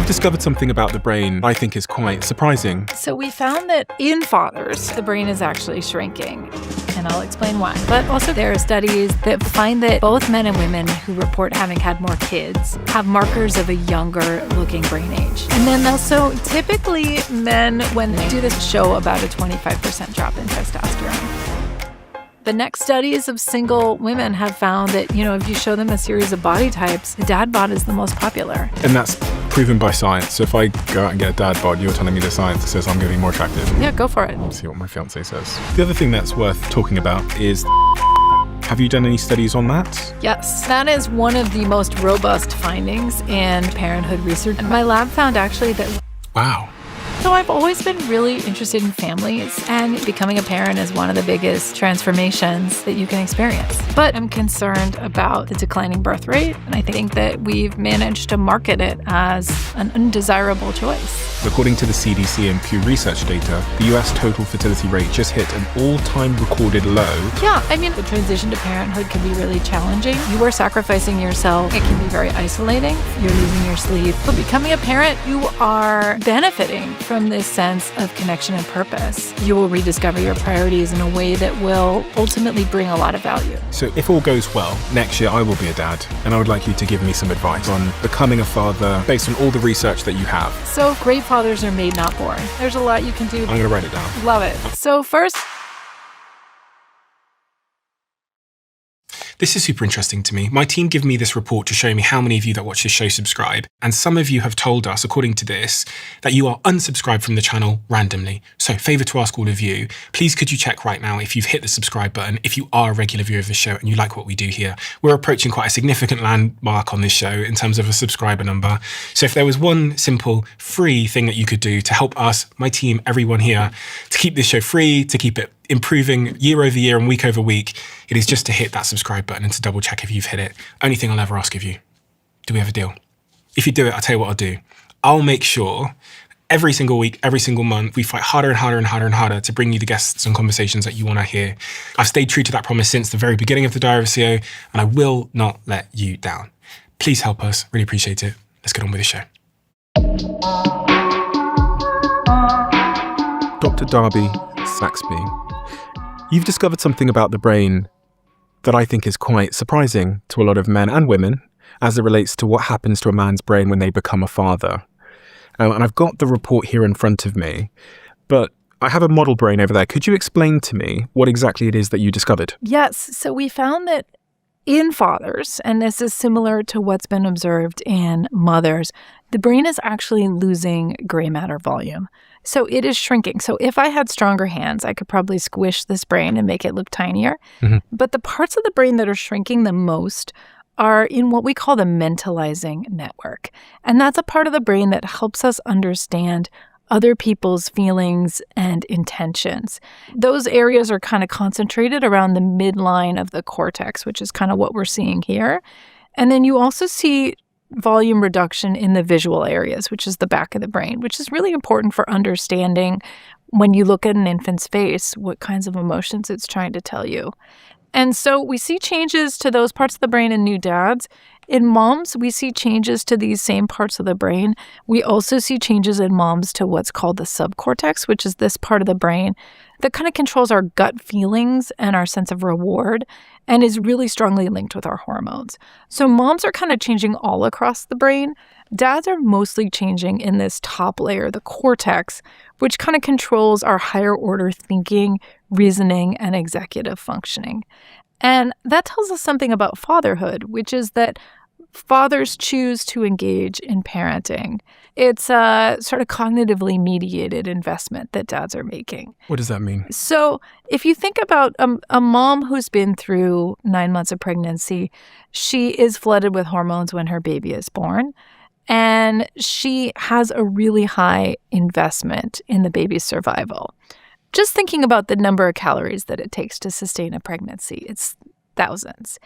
discovered something about the brain I think is quite surprising. So we found that in fathers, the brain is actually shrinking. And I'll explain why. But also there are studies that find that both men and women who report having had more kids have markers of a younger looking brain age. And then also typically men, when they do this, show about a 25% drop in testosterone. The next studies of single women have found that, if you show them a series of body types, the dad bod is the most popular. And that's proven by science. So if I go out and get a dad bod, you're telling me the science says I'm going to be more attractive. Yeah, go for it. Let's see what my fiance says. The other thing that's worth talking about is, have you done any studies on that? Yes, that is one of the most robust findings in Parenthood research. And my lab found actually that... Wow. So I've always been really interested in families, and becoming a parent is one of the biggest transformations that you can experience. But I'm concerned about the declining birth rate, and I think that we've managed to market it as an undesirable choice. According to the CDC and Pew Research data, the US total fertility rate just hit an all-time recorded low. Yeah, the transition to parenthood can be really challenging. You are sacrificing yourself. It can be very isolating. You're losing your sleep. But becoming a parent, you are benefiting from this sense of connection and purpose. You will rediscover your priorities in a way that will ultimately bring a lot of value. So if all goes well, next year I will be a dad, and I would like you to give me some advice on becoming a father based on all the research that you have. So great fathers are made, not born. There's a lot you can do. I'm going to write it down. Love it. So first... This is super interesting to me. My team give me this report to show me how many of you that watch this show subscribe. And some of you have told us, according to this, that you are unsubscribed from the channel randomly. So favor to ask all of you, please could you check right now if you've hit the subscribe button, if you are a regular viewer of the show and you like what we do here. We're approaching quite a significant landmark on this show in terms of a subscriber number. So if there was one simple free thing that you could do to help us, my team, everyone here, to keep this show free, to keep it improving year over year and week over week, it is just to hit that subscribe button and to double check if you've hit it. Only thing I'll ever ask of you. Do we have a deal? If you do it, I'll tell you what I'll do. I'll make sure every single week, every single month, we fight harder and harder and harder and harder to bring you the guests and conversations that you want to hear. I've stayed true to that promise since the very beginning of the Diary of a CEO, and I will not let you down. Please help us. Really appreciate it. Let's get on with the show. Dr. Darby Saxbe, you've discovered something about the brain that I think is quite surprising to a lot of men and women as it relates to what happens to a man's brain when they become a father. And I've got the report here in front of me, but I have a model brain over there. Could you explain to me what exactly it is that you discovered? Yes. So we found that in fathers, and this is similar to what's been observed in mothers, the brain is actually losing gray matter volume. So it is shrinking. So if I had stronger hands, I could probably squish this brain and make it look tinier. Mm-hmm. But the parts of the brain that are shrinking the most are in what we call the mentalizing network. And that's a part of the brain that helps us understand other people's feelings and intentions. Those areas are kind of concentrated around the midline of the cortex, which is kind of what we're seeing here. And then you also see volume reduction in the visual areas, which is the back of the brain, which is really important for understanding when you look at an infant's face, what kinds of emotions it's trying to tell you. And so we see changes to those parts of the brain in new dads. In moms, we see changes to these same parts of the brain. We also see changes in moms to what's called the subcortex, which is this part of the brain that kind of controls our gut feelings and our sense of reward and is really strongly linked with our hormones. So moms are kind of changing all across the brain. Dads are mostly changing in this top layer, the cortex, which kind of controls our higher order thinking, reasoning, and executive functioning. And that tells us something about fatherhood, which is that fathers choose to engage in parenting. It's a sort of cognitively mediated investment that dads are making. What does that mean? So if you think about a mom who's been through 9 months of pregnancy, she is flooded with hormones when her baby is born. And she has a really high investment in the baby's survival. Just thinking about the number of calories that it takes to sustain a pregnancy, it's thousands.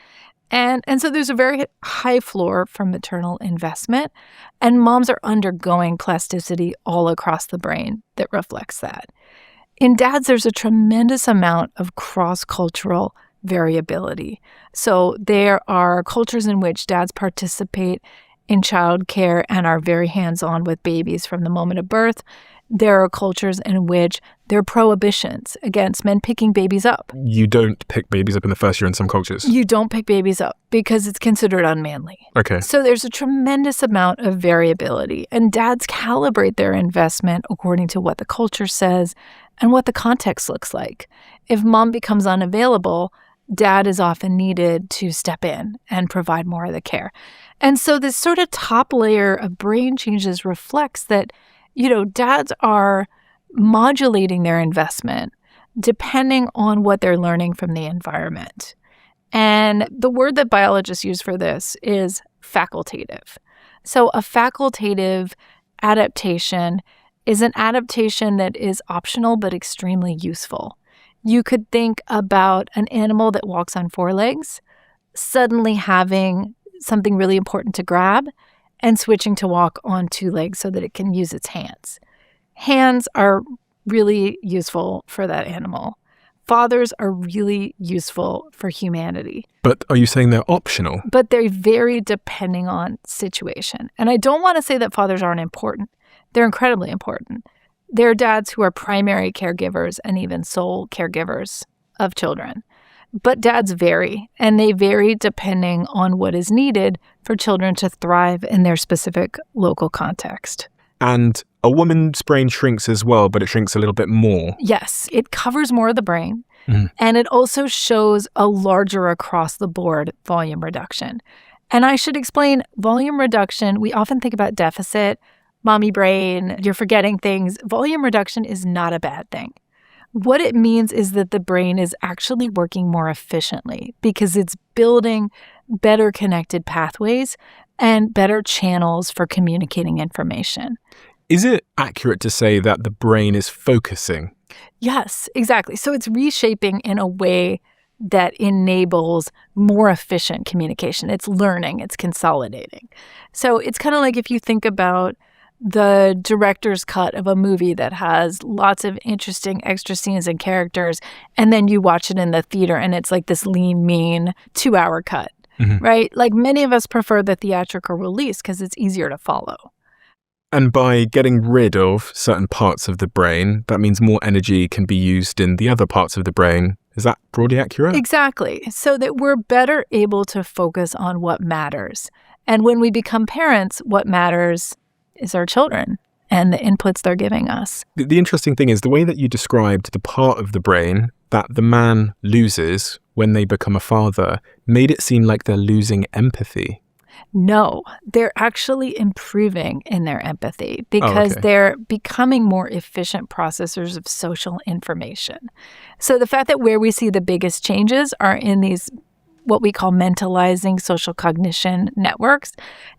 And so there's a very high floor for maternal investment, and moms are undergoing plasticity all across the brain that reflects that. In dads, there's a tremendous amount of cross-cultural variability. So there are cultures in which dads participate in childcare and are very hands-on with babies from the moment of birth. There are cultures in which there are prohibitions against men picking babies up. You don't pick babies up in the first year in some cultures? You don't pick babies up because it's considered unmanly. Okay. So there's a tremendous amount of variability, and dads calibrate their investment according to what the culture says and what the context looks like. If mom becomes unavailable, dad is often needed to step in and provide more of the care. And so this sort of top layer of brain changes reflects that, dads are modulating their investment depending on what they're learning from the environment. And the word that biologists use for this is facultative. So a facultative adaptation is an adaptation that is optional but extremely useful. You could think about an animal that walks on four legs, suddenly having something really important to grab and switching to walk on two legs so that it can use its hands. Hands are really useful for that animal. Fathers are really useful for humanity. But are you saying they're optional? But they're very depending on situation. And I don't want to say that fathers aren't important. They're incredibly important. There are dads who are primary caregivers and even sole caregivers of children. But dads vary, and they vary depending on what is needed for children to thrive in their specific local context. And a woman's brain shrinks as well, but it shrinks a little bit more. Yes, it covers more of the brain, and it also shows a larger across-the-board volume reduction. And I should explain, volume reduction, we often think about deficit, mommy brain, you're forgetting things. Volume reduction is not a bad thing. What it means is that the brain is actually working more efficiently because it's building better connected pathways and better channels for communicating information. Is it accurate to say that the brain is focusing? Yes, exactly. So it's reshaping in a way that enables more efficient communication. It's learning, it's consolidating. So it's kind of like if you think about the director's cut of a movie that has lots of interesting extra scenes and characters, and then you watch it in the theater and it's like this lean, mean 2-hour cut, right? Like many of us prefer the theatrical release because it's easier to follow. And by getting rid of certain parts of the brain, that means more energy can be used in the other parts of the brain. Is that broadly accurate? Exactly. So that we're better able to focus on what matters. And when we become parents, what matters is our children and the inputs they're giving us. The interesting thing is the way that you described the part of the brain that the man loses when they become a father made it seem like they're losing empathy. No, they're actually improving in their empathy because they're becoming more efficient processors of social information. So the fact that where we see the biggest changes are in these what we call mentalizing social cognition networks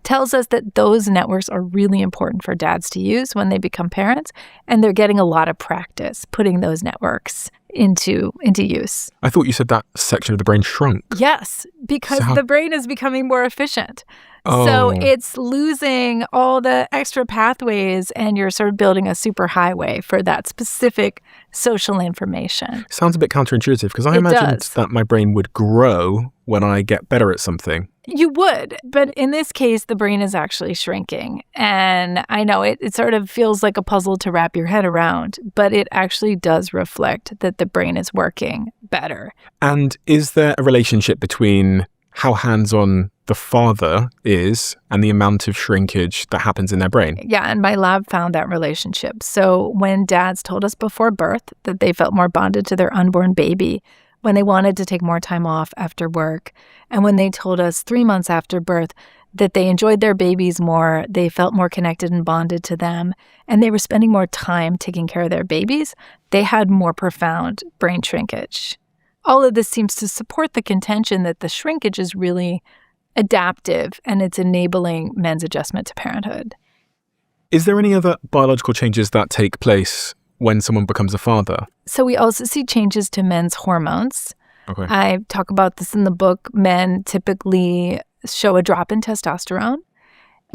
tells us that those networks are really important for dads to use when they become parents, and they're getting a lot of practice putting those networks into use. I thought you said that section of the brain shrunk. Yes, because the brain is becoming more efficient. Oh. So it's losing all the extra pathways and you're sort of building a superhighway for that specific social information. Sounds a bit counterintuitive because I imagined that my brain would grow when I get better at something. You would, but in this case, the brain is actually shrinking. And I know it sort of feels like a puzzle to wrap your head around, but it actually does reflect that the brain is working better. And is there a relationship between how hands-on the father is and the amount of shrinkage that happens in their brain? Yeah, and my lab found that relationship. So when dads told us before birth that they felt more bonded to their unborn baby, when they wanted to take more time off after work, and when they told us 3 months after birth that they enjoyed their babies more, they felt more connected and bonded to them, and they were spending more time taking care of their babies, they had more profound brain shrinkage. All of this seems to support the contention that the shrinkage is really adaptive and it's enabling men's adjustment to parenthood. Is there any other biological changes that take place when someone becomes a father? So we also see changes to men's hormones. Okay. I talk about this in the book. Men typically show a drop in testosterone.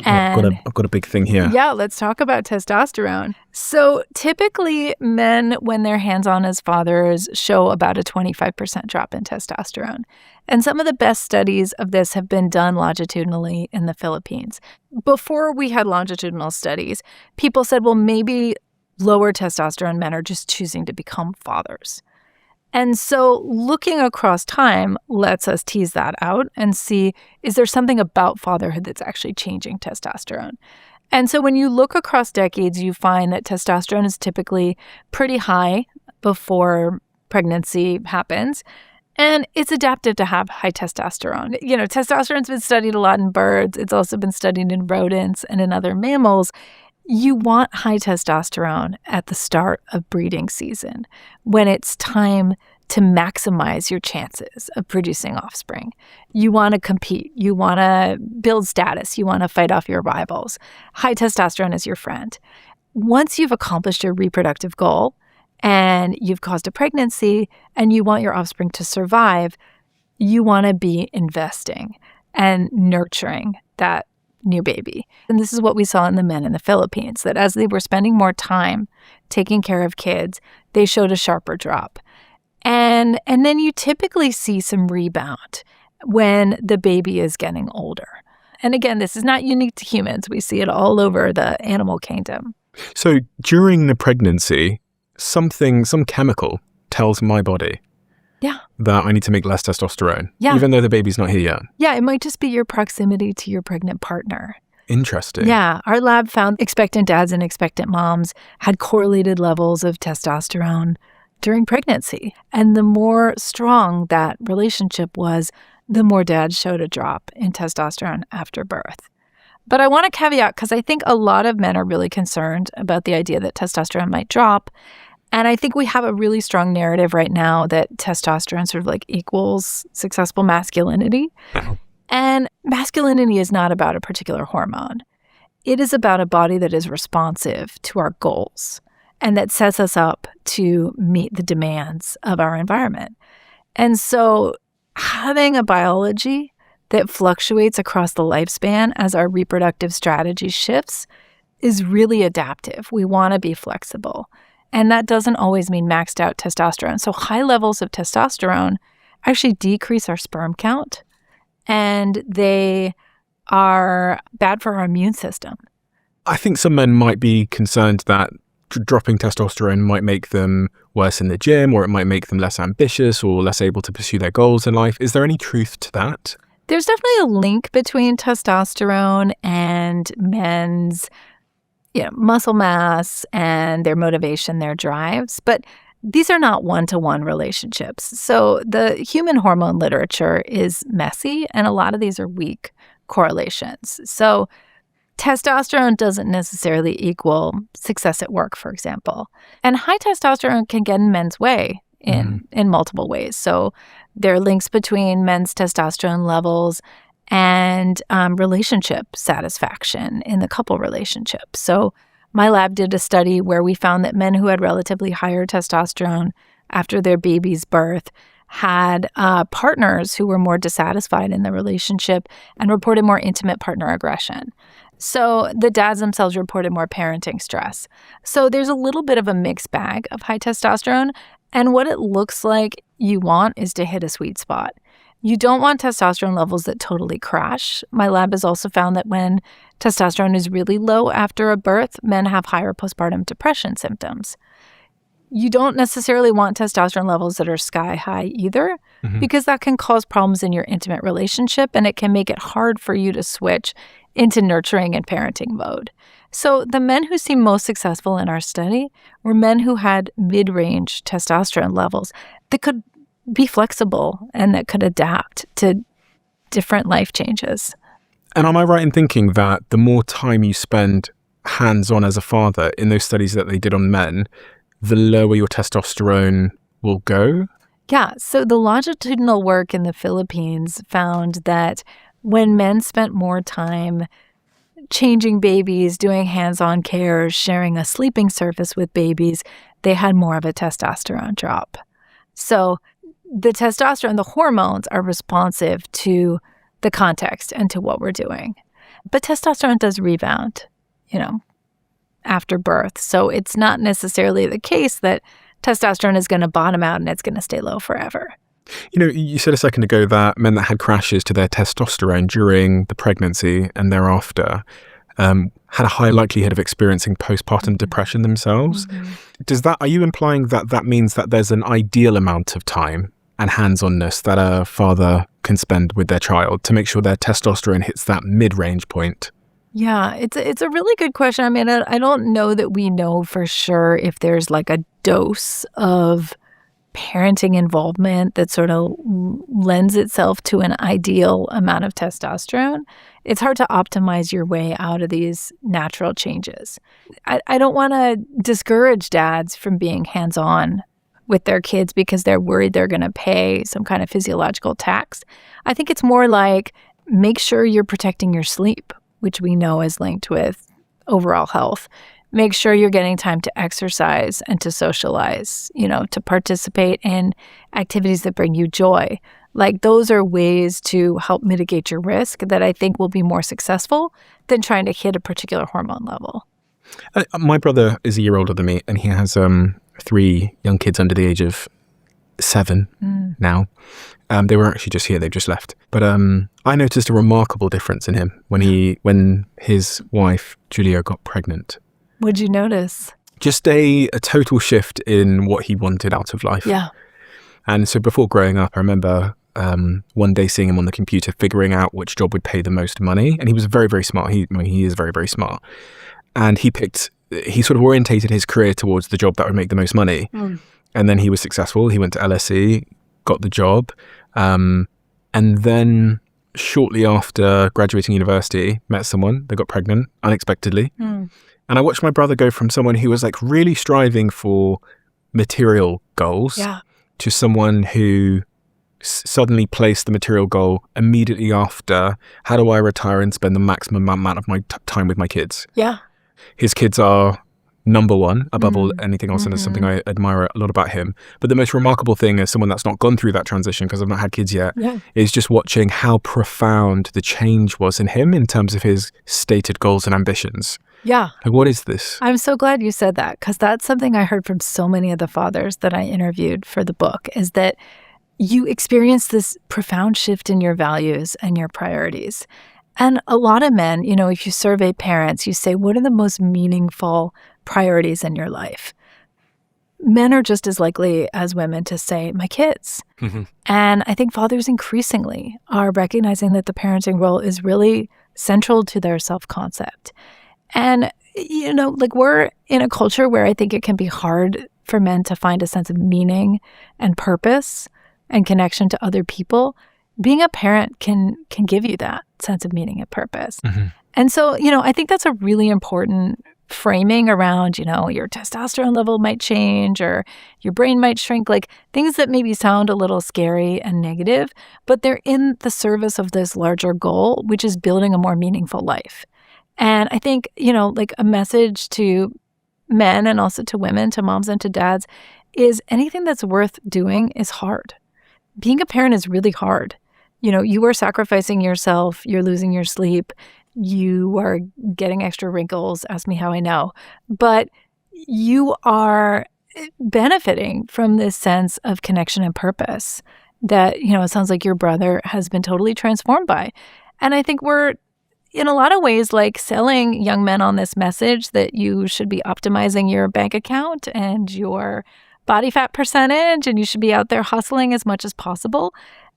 I've got a big thing here. Yeah, let's talk about testosterone. So typically men, when they're hands-on as fathers, show about a 25% drop in testosterone. And some of the best studies of this have been done longitudinally in the Philippines. Before we had longitudinal studies, people said, well, maybe lower testosterone men are just choosing to become fathers. And so looking across time lets us tease that out and see, is there something about fatherhood that's actually changing testosterone? And so when you look across decades, you find that testosterone is typically pretty high before pregnancy happens. And it's adaptive to have high testosterone. You know, testosterone's been studied a lot in birds. It's also been studied in rodents and in other mammals. You want high testosterone at the start of breeding season when it's time to maximize your chances of producing offspring. You want to compete. You want to build status. You want to fight off your rivals. High testosterone is your friend. Once you've accomplished your reproductive goal and you've caused a pregnancy and you want your offspring to survive, you want to be investing and nurturing that new baby. And this is what we saw in the men in the Philippines, that as they were spending more time taking care of kids, they showed a sharper drop. And then you typically see some rebound when the baby is getting older. And again, this is not unique to humans. We see it all over the animal kingdom. So during the pregnancy, some chemical tells my body that I need to make less testosterone, even though the baby's not here yet. Yeah, it might just be your proximity to your pregnant partner. Interesting. Yeah, our lab found expectant dads and expectant moms had correlated levels of testosterone during pregnancy. And the more strong that relationship was, the more dads showed a drop in testosterone after birth. But I want to caveat, because I think a lot of men are really concerned about the idea that testosterone might drop. And I think we have a really strong narrative right now that testosterone sort of like equals successful masculinity. And masculinity is not about a particular hormone. It is about a body that is responsive to our goals and that sets us up to meet the demands of our environment. And so having a biology that fluctuates across the lifespan as our reproductive strategy shifts is really adaptive. We want to be flexible. And that doesn't always mean maxed out testosterone. So high levels of testosterone actually decrease our sperm count, and they are bad for our immune system. I think some men might be concerned that dropping testosterone might make them worse in the gym, or it might make them less ambitious or less able to pursue their goals in life. Is there any truth to that? There's definitely a link between testosterone and men's muscle mass and their motivation, their drives. But these are not one-to-one relationships. So the human hormone literature is messy, and a lot of these are weak correlations. So testosterone doesn't necessarily equal success at work, for example. And high testosterone can get in men's way in multiple ways. So there are links between men's testosterone levels and relationship satisfaction in the couple relationship. So my lab did a study where we found that men who had relatively higher testosterone after their baby's birth had partners who were more dissatisfied in the relationship and reported more intimate partner aggression. So the dads themselves reported more parenting stress. So there's a little bit of a mixed bag of high testosterone. And what it looks like you want is to hit a sweet spot. You don't want testosterone levels that totally crash. My lab has also found that when testosterone is really low after a birth, men have higher postpartum depression symptoms. You don't necessarily want testosterone levels that are sky high either, because that can cause problems in your intimate relationship, and it can make it hard for you to switch into nurturing and parenting mode. So the men who seemed most successful in our study were men who had mid-range testosterone levels that could be flexible and that could adapt to different life changes. And am I right in thinking that the more time you spend hands-on as a father in those studies that they did on men, the lower your testosterone will go? Yeah. So the longitudinal work in the Philippines found that when men spent more time changing babies, doing hands-on care, sharing a sleeping surface with babies, they had more of a testosterone drop. So the testosterone, the hormones are responsive to the context and to what we're doing. But testosterone does rebound, after birth. So it's not necessarily the case that testosterone is going to bottom out and it's going to stay low forever. You said a second ago that men that had crashes to their testosterone during the pregnancy and thereafter had a high likelihood of experiencing postpartum depression themselves. Are you implying that means that there's an ideal amount of time and hands-onness that a father can spend with their child to make sure their testosterone hits that mid-range point? Yeah, it's a really good question. I mean, I don't know that we know for sure if there's like a dose of parenting involvement that sort of lends itself to an ideal amount of testosterone. It's hard to optimize your way out of these natural changes. I don't want to discourage dads from being hands-on with their kids because they're worried they're going to pay some kind of physiological tax. I think it's more like make sure you're protecting your sleep, which we know is linked with overall health. Make sure you're getting time to exercise and to socialize, to participate in activities that bring you joy. Like those are ways to help mitigate your risk that I think will be more successful than trying to hit a particular hormone level. My brother is a year older than me and he has 3 young kids under the age of 7 now. They were actually just here, they've just left. But I noticed a remarkable difference in him when his wife, Julia, got pregnant. What'd you notice? Just a total shift in what he wanted out of life. Yeah. And so before growing up, I remember one day seeing him on the computer figuring out which job would pay the most money. And he was very, very smart. He is very, very smart. And he sort of orientated his career towards the job that would make the most money. And then he was successful. He went to LSE, got the job. And then shortly after graduating university, met someone, they got pregnant unexpectedly. And I watched my brother go from someone who was like really striving for material goals to someone who suddenly placed the material goal immediately after, how do I retire and spend the maximum amount of my time with my kids? Yeah. His kids are number one above all anything else, and it's something I admire a lot about him. But the most remarkable thing as someone that's not gone through that transition, because I've not had kids yet, is just watching how profound the change was in him in terms of his stated goals and ambitions. Yeah. Like, what is this? I'm so glad you said that because that's something I heard from so many of the fathers that I interviewed for the book is that you experience this profound shift in your values and your priorities. And a lot of men, if you survey parents, you say, what are the most meaningful priorities in your life? Men are just as likely as women to say, my kids. And I think fathers increasingly are recognizing that the parenting role is really central to their self-concept. And, we're in a culture where I think it can be hard for men to find a sense of meaning and purpose and connection to other people. Being a parent can give you that sense of meaning and purpose. And so, I think that's a really important framing around, your testosterone level might change or your brain might shrink, like things that maybe sound a little scary and negative, but they're in the service of this larger goal, which is building a more meaningful life. And I think, a message to men and also to women, to moms and to dads, is anything that's worth doing is hard. Being a parent is really hard. You are sacrificing yourself, you're losing your sleep, you are getting extra wrinkles, ask me how I know. But you are benefiting from this sense of connection and purpose that, it sounds like your brother has been totally transformed by. And I think we're, in a lot of ways, like selling young men on this message that you should be optimizing your bank account and your body fat percentage, and you should be out there hustling as much as possible.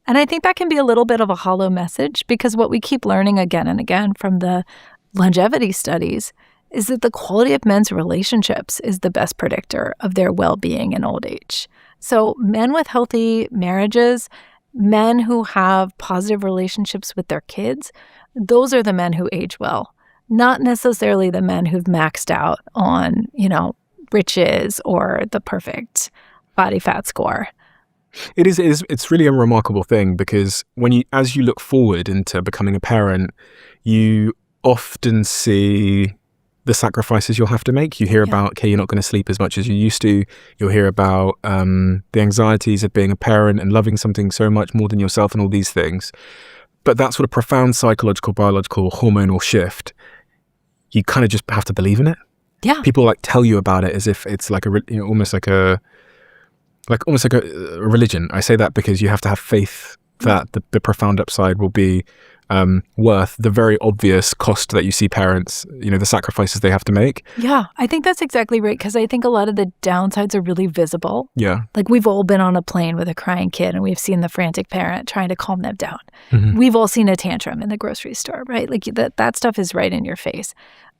And I think that can be a little bit of a hollow message because what we keep learning again and again from the longevity studies is that the quality of men's relationships is the best predictor of their well-being in old age. So men with healthy marriages, men who have positive relationships with their kids, those are the men who age well, not necessarily the men who've maxed out on, riches or the perfect body fat score. It's really a remarkable thing because as you look forward into becoming a parent, you often see the sacrifices you'll have to make. You hear about, okay, you're not going to sleep as much as you used to. You'll hear about the anxieties of being a parent and loving something so much more than yourself and all these things. But that sort of profound psychological, biological, hormonal shift, you kind of just have to believe in it. Yeah. People like tell you about it as if it's like almost like a religion. I say that because you have to have faith that the profound upside will be worth the very obvious cost that you see parents, the sacrifices they have to make. Yeah, I think that's exactly right, because I think a lot of the downsides are really visible. Yeah. Like, we've all been on a plane with a crying kid and we've seen the frantic parent trying to calm them down. Mm-hmm. We've all seen a tantrum in the grocery store, right? Like, that stuff is right in your face.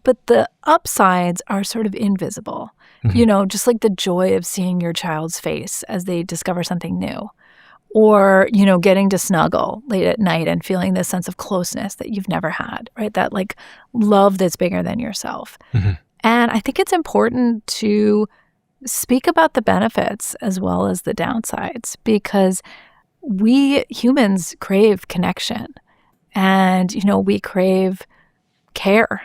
But the upsides are sort of invisible. Mm-hmm. Just like the joy of seeing your child's face as they discover something new. Or, getting to snuggle late at night and feeling this sense of closeness that you've never had, right? That like love that's bigger than yourself. Mm-hmm. And I think it's important to speak about the benefits as well as the downsides, because we humans crave connection and, we crave care.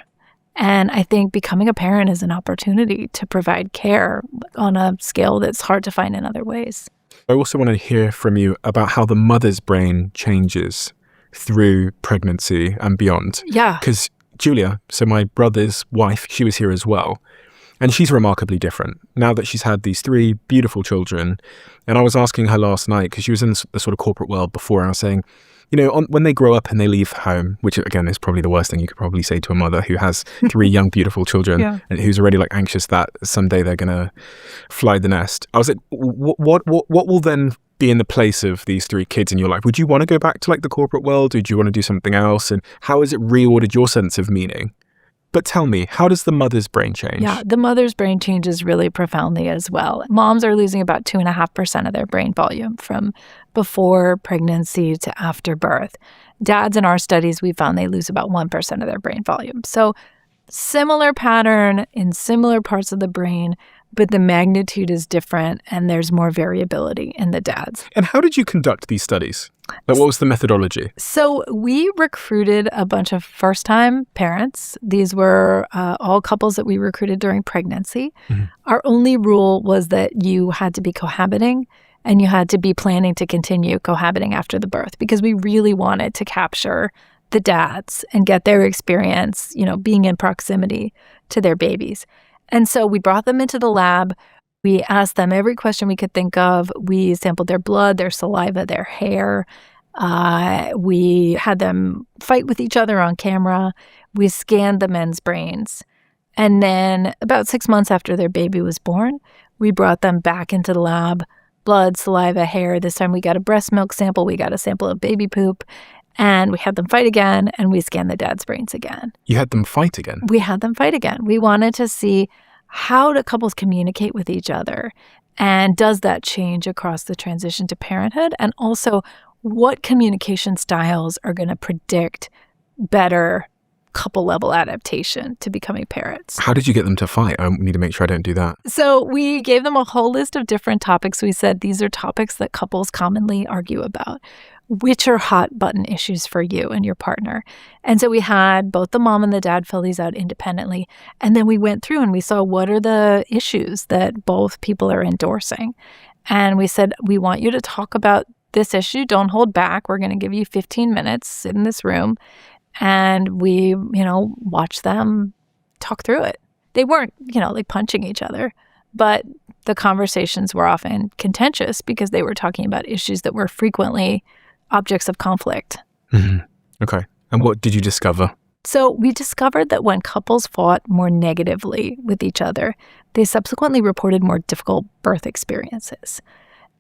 And I think becoming a parent is an opportunity to provide care on a scale that's hard to find in other ways. I also want to hear from you about how the mother's brain changes through pregnancy and beyond. Yeah. Because Julia, so my brother's wife, she was here as well. And she's remarkably different now that she's had these 3 beautiful children. And I was asking her last night, because she was in the sort of corporate world before, and I was saying, when they grow up and they leave home, which again is probably the worst thing you could probably say to a mother who has 3 young, beautiful children and who's already like anxious that someday they're going to fly the nest. I was like, what will then be in the place of these 3 kids in your life? Would you want to go back to like the corporate world? Or do you want to do something else? And how has it reordered your sense of meaning? But tell me, how does the mother's brain change? Yeah, the mother's brain changes really profoundly as well. Moms are losing about 2.5% of their brain volume from before pregnancy to after birth. Dads, in our studies, we found they lose about 1% of their brain volume. So similar pattern in similar parts of the brain, but the magnitude is different and there's more variability in the dads. And how did you conduct these studies? Like, what was the methodology? So we recruited a bunch of first-time parents. These were all couples that we recruited during pregnancy. Mm-hmm. Our only rule was that you had to be cohabiting and you had to be planning to continue cohabiting after the birth, because we really wanted to capture the dads and get their experience, being in proximity to their babies. And so we brought them into the lab. We asked them every question we could think of. We sampled their blood, their saliva, their hair. We had them fight with each other on camera. We scanned the men's brains. And then about 6 months after their baby was born, we brought them back into the lab. Blood, saliva, hair. This time we got a breast milk sample. We got a sample of baby poop. And we had them fight again, and we scanned the dad's brains again. You had them fight again? We had them fight again. We wanted to see, how do couples communicate with each other? And does that change across the transition to parenthood? And also, what communication styles are going to predict better couple-level adaptation to becoming parents? How did you get them to fight? I need to make sure I don't do that. So we gave them a whole list of different topics. We said, these are topics that couples commonly argue about. Which are hot button issues for you and your partner? And so we had both the mom and the dad fill these out independently. And then we went through and we saw, what are the issues that both people are endorsing? And we said, we want you to talk about this issue. Don't hold back. We're going to give you 15 minutes, sit in this room. And we, watch them talk through it. They weren't, like punching each other, but the conversations were often contentious because they were talking about issues that were frequently objects of conflict. Mm-hmm. Okay. And what did you discover? So we discovered that when couples fought more negatively with each other, they subsequently reported more difficult birth experiences.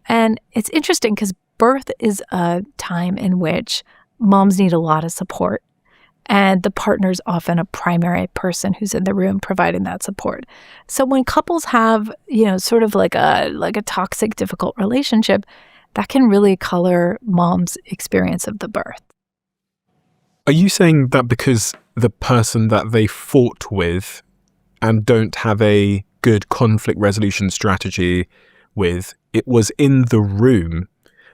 And it's interesting because birth is a time in which moms need a lot of support. And the partner's often a primary person who's in the room providing that support. So when couples have, sort of like a toxic, difficult relationship, that can really color mom's experience of the birth. Are you saying that because the person that they fought with and don't have a good conflict resolution strategy with, it was in the room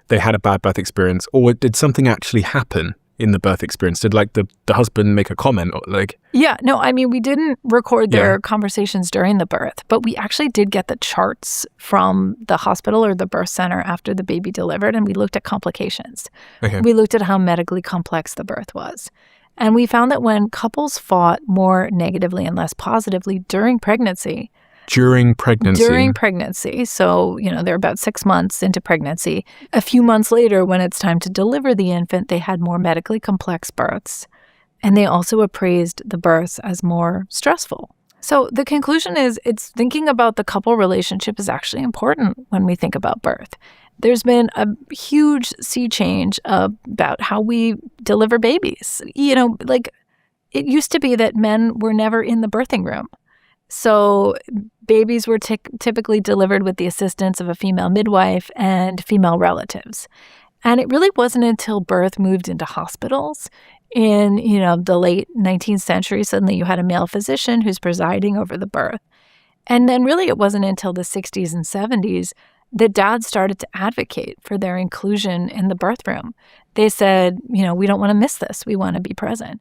they had a bad birth experience, or did something actually happen in the birth experience? Did like the husband make a comment or like? Yeah, no, I mean, we didn't record their conversations during the birth, but we actually did get the charts from the hospital or the birth center after the baby delivered, and we looked at complications. Okay. We looked at how medically complex the birth was. And we found that when couples fought more negatively and less positively during pregnancy. During pregnancy. So, they're about 6 months into pregnancy. A few months later, when it's time to deliver the infant, they had more medically complex births. And they also appraised the births as more stressful. So the conclusion is it's thinking about the couple relationship is actually important when we think about birth. There's been a huge sea change about how we deliver babies. Like it used to be that men were never in the birthing room. So babies were typically delivered with the assistance of a female midwife and female relatives. And it really wasn't until birth moved into hospitals in, the late 19th century, suddenly you had a male physician who's presiding over the birth. And then really it wasn't until the 60s and 70s that dads started to advocate for their inclusion in the birth room. They said, we don't want to miss this. We want to be present.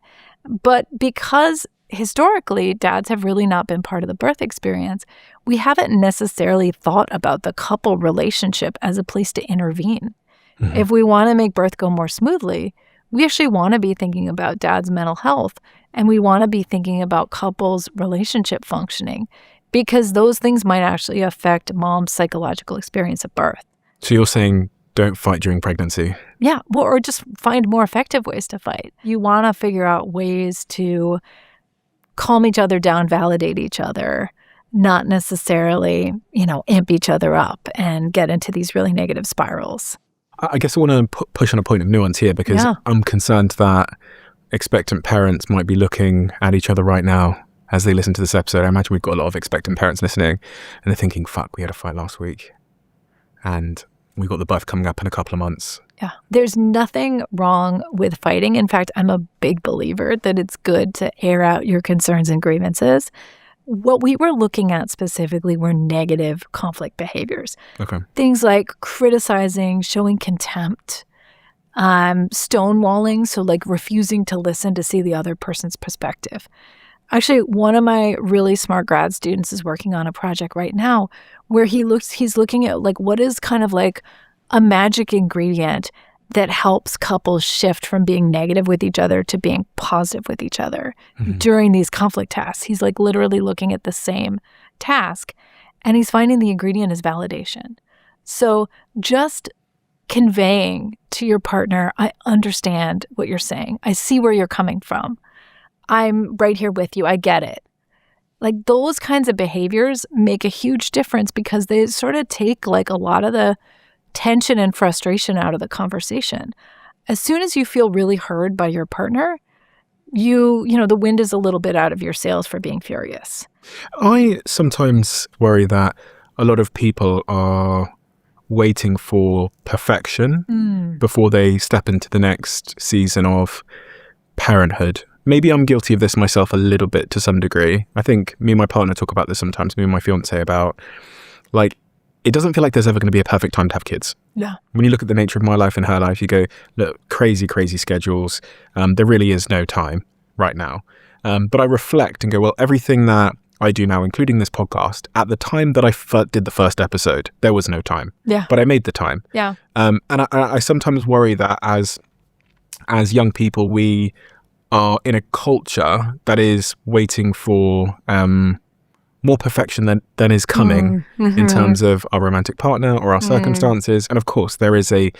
But because historically, dads have really not been part of the birth experience, we haven't necessarily thought about the couple relationship as a place to intervene. Mm-hmm. If we want to make birth go more smoothly, we actually want to be thinking about dad's mental health, and we want to be thinking about couples' relationship functioning, because those things might actually affect mom's psychological experience of birth. So you're saying don't fight during pregnancy? Yeah, or just find more effective ways to fight. You want to figure out ways to calm each other down, validate each other, not necessarily, amp each other up and get into these really negative spirals. I guess I want to push on a point of nuance here because I'm concerned that expectant parents might be looking at each other right now as they listen to this episode. I imagine we've got a lot of expectant parents listening and they're thinking, fuck, we had a fight last week and we got the birth coming up in a couple of months. Yeah. There's nothing wrong with fighting. In fact, I'm a big believer that it's good to air out your concerns and grievances. What we were looking at specifically were negative conflict behaviors. Okay. Things like criticizing, showing contempt, stonewalling, so like refusing to listen to see the other person's perspective. Actually, one of my really smart grad students is working on a project right now where he's looking at like what is kind of like a magic ingredient that helps couples shift from being negative with each other to being positive with each other during these conflict tasks. He's like literally looking at the same task and he's finding the ingredient is validation. So just conveying to your partner, I understand what you're saying. I see where you're coming from. I'm right here with you. I get it. Like those kinds of behaviors make a huge difference because they sort of take like a lot of the tension and frustration out of the conversation. As soon as you feel really heard by your partner, you know, the wind is a little bit out of your sails for being furious. I sometimes worry that a lot of people are waiting for perfection before they step into the next season of parenthood. Maybe I'm guilty of this myself a little bit to some degree. I think me and my partner talk about this sometimes, me and my fiance, about like, it doesn't feel like there's ever going to be a perfect time to have kids. Yeah. When you look at the nature of my life and her life, you go, look, crazy schedules. There really is no time right now. But I reflect and go, well, everything that I do now, including this podcast, at the time that I did the first episode, there was no time. Yeah. But I made the time. Yeah. And I sometimes worry that as young people, we are in a culture that is waiting for more perfection than is coming in terms of our romantic partner or our circumstances. And of course, there is a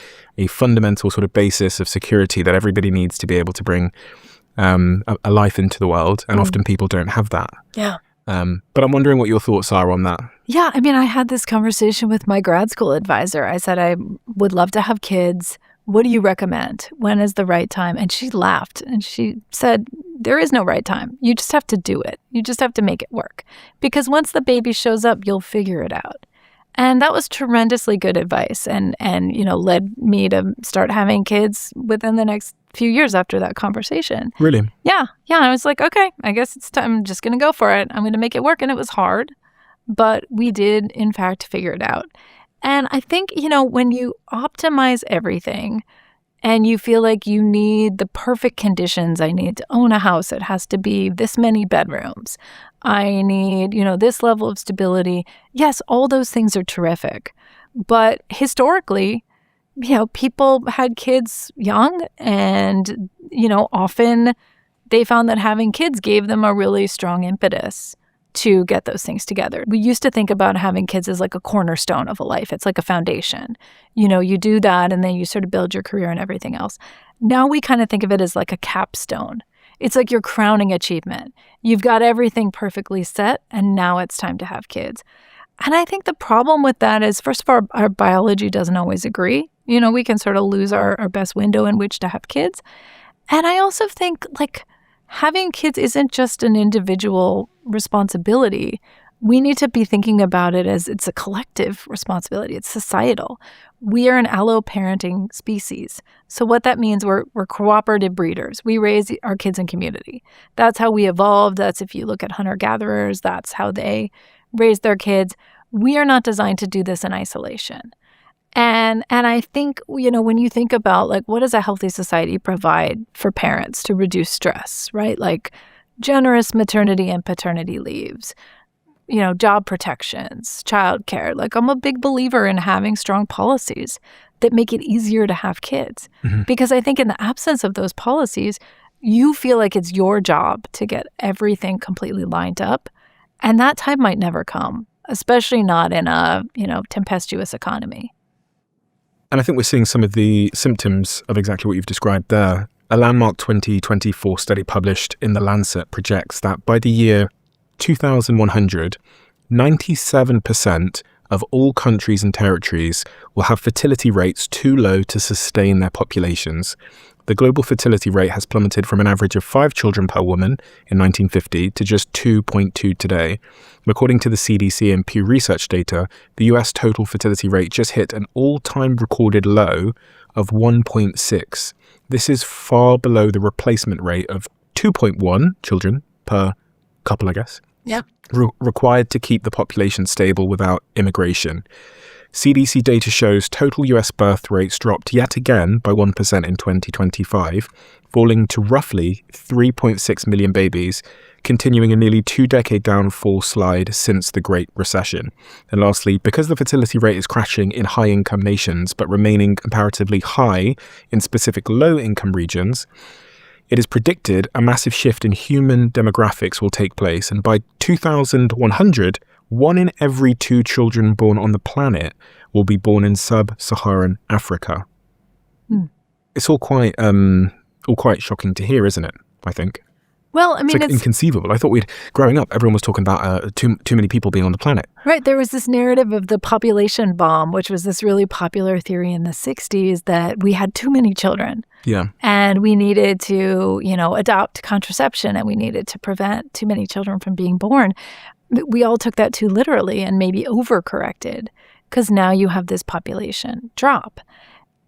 fundamental sort of basis of security that everybody needs to be able to bring a life into the world. And often people don't have that. Yeah. But I'm wondering what your thoughts are on that. Yeah. I mean, I had this conversation with my grad school advisor. I said, I would love to have kids. What do you recommend? When is the right time? And she laughed and she said, there is no right time. You just have to do it. You just have to make it work. Because once the baby shows up, you'll figure it out. And that was tremendously good advice and you know, led me to start having kids within the next few years after that conversation. Really? Yeah. I was like, okay, I guess it's time. I'm just going to go for it. I'm going to make it work. And it was hard, but we did, in fact, figure it out. And I think, you know, when you optimize everything and you feel like you need the perfect conditions. I need to own a house. It has to be this many bedrooms. I need, this level of stability. Yes, all those things are terrific. But historically, people had kids young and, often they found that having kids gave them a really strong impetus to get those things together. We used to think about having kids as like a cornerstone of a life. It's like a foundation. You do that and then you sort of build your career and everything else. Now we kind of think of it as like a capstone. It's like your crowning achievement. You've got everything perfectly set and now it's time to have kids. And I think the problem with that is, first of all, our biology doesn't always agree. We can sort of lose our best window in which to have kids. And I also think like having kids isn't just an individual responsibility. We need to be thinking about it as it's a collective responsibility. It's societal. We are an allo-parenting species. So what that means, we're cooperative breeders. We raise our kids in community. That's how we evolved. That's if you look at hunter-gatherers, that's how they raise their kids. We are not designed to do this in isolation. And I think, when you think about like, what does a healthy society provide for parents to reduce stress, right? Like generous maternity and paternity leaves, job protections, childcare. Like I'm a big believer in having strong policies that make it easier to have kids. Mm-hmm. Because I think in the absence of those policies, you feel like it's your job to get everything completely lined up. And that time might never come, especially not in a, tempestuous economy. And I think we're seeing some of the symptoms of exactly what you've described there. A landmark 2024 study published in The Lancet projects that by the year 2100, 97% of all countries and territories will have fertility rates too low to sustain their populations. The global fertility rate has plummeted from an average of 5 children per woman in 1950 to just 2.2 today. According to the CDC and Pew Research data, the US total fertility rate just hit an all-time recorded low of 1.6. This is far below the replacement rate of 2.1 children per couple, I guess. Yeah. Required to keep the population stable without immigration. CDC data shows total US birth rates dropped yet again by 1% in 2025, falling to roughly 3.6 million babies, continuing a nearly 2-decade downfall slide since the Great Recession. And lastly, because the fertility rate is crashing in high-income nations but remaining comparatively high in specific low-income regions, it is predicted a massive shift in human demographics will take place, and by 2100, 1 in every 2 children born on the planet will be born in sub-Saharan Africa. It's all quite shocking to hear, isn't it? I think. Well, I mean, it's inconceivable. I thought growing up, everyone was talking about too many people being on the planet. Right. There was this narrative of the population bomb, which was this really popular theory in the 60s that we had too many children. Yeah. And we needed to, adopt contraception, and we needed to prevent too many children from being born. We all took that too literally and maybe overcorrected, because now you have this population drop.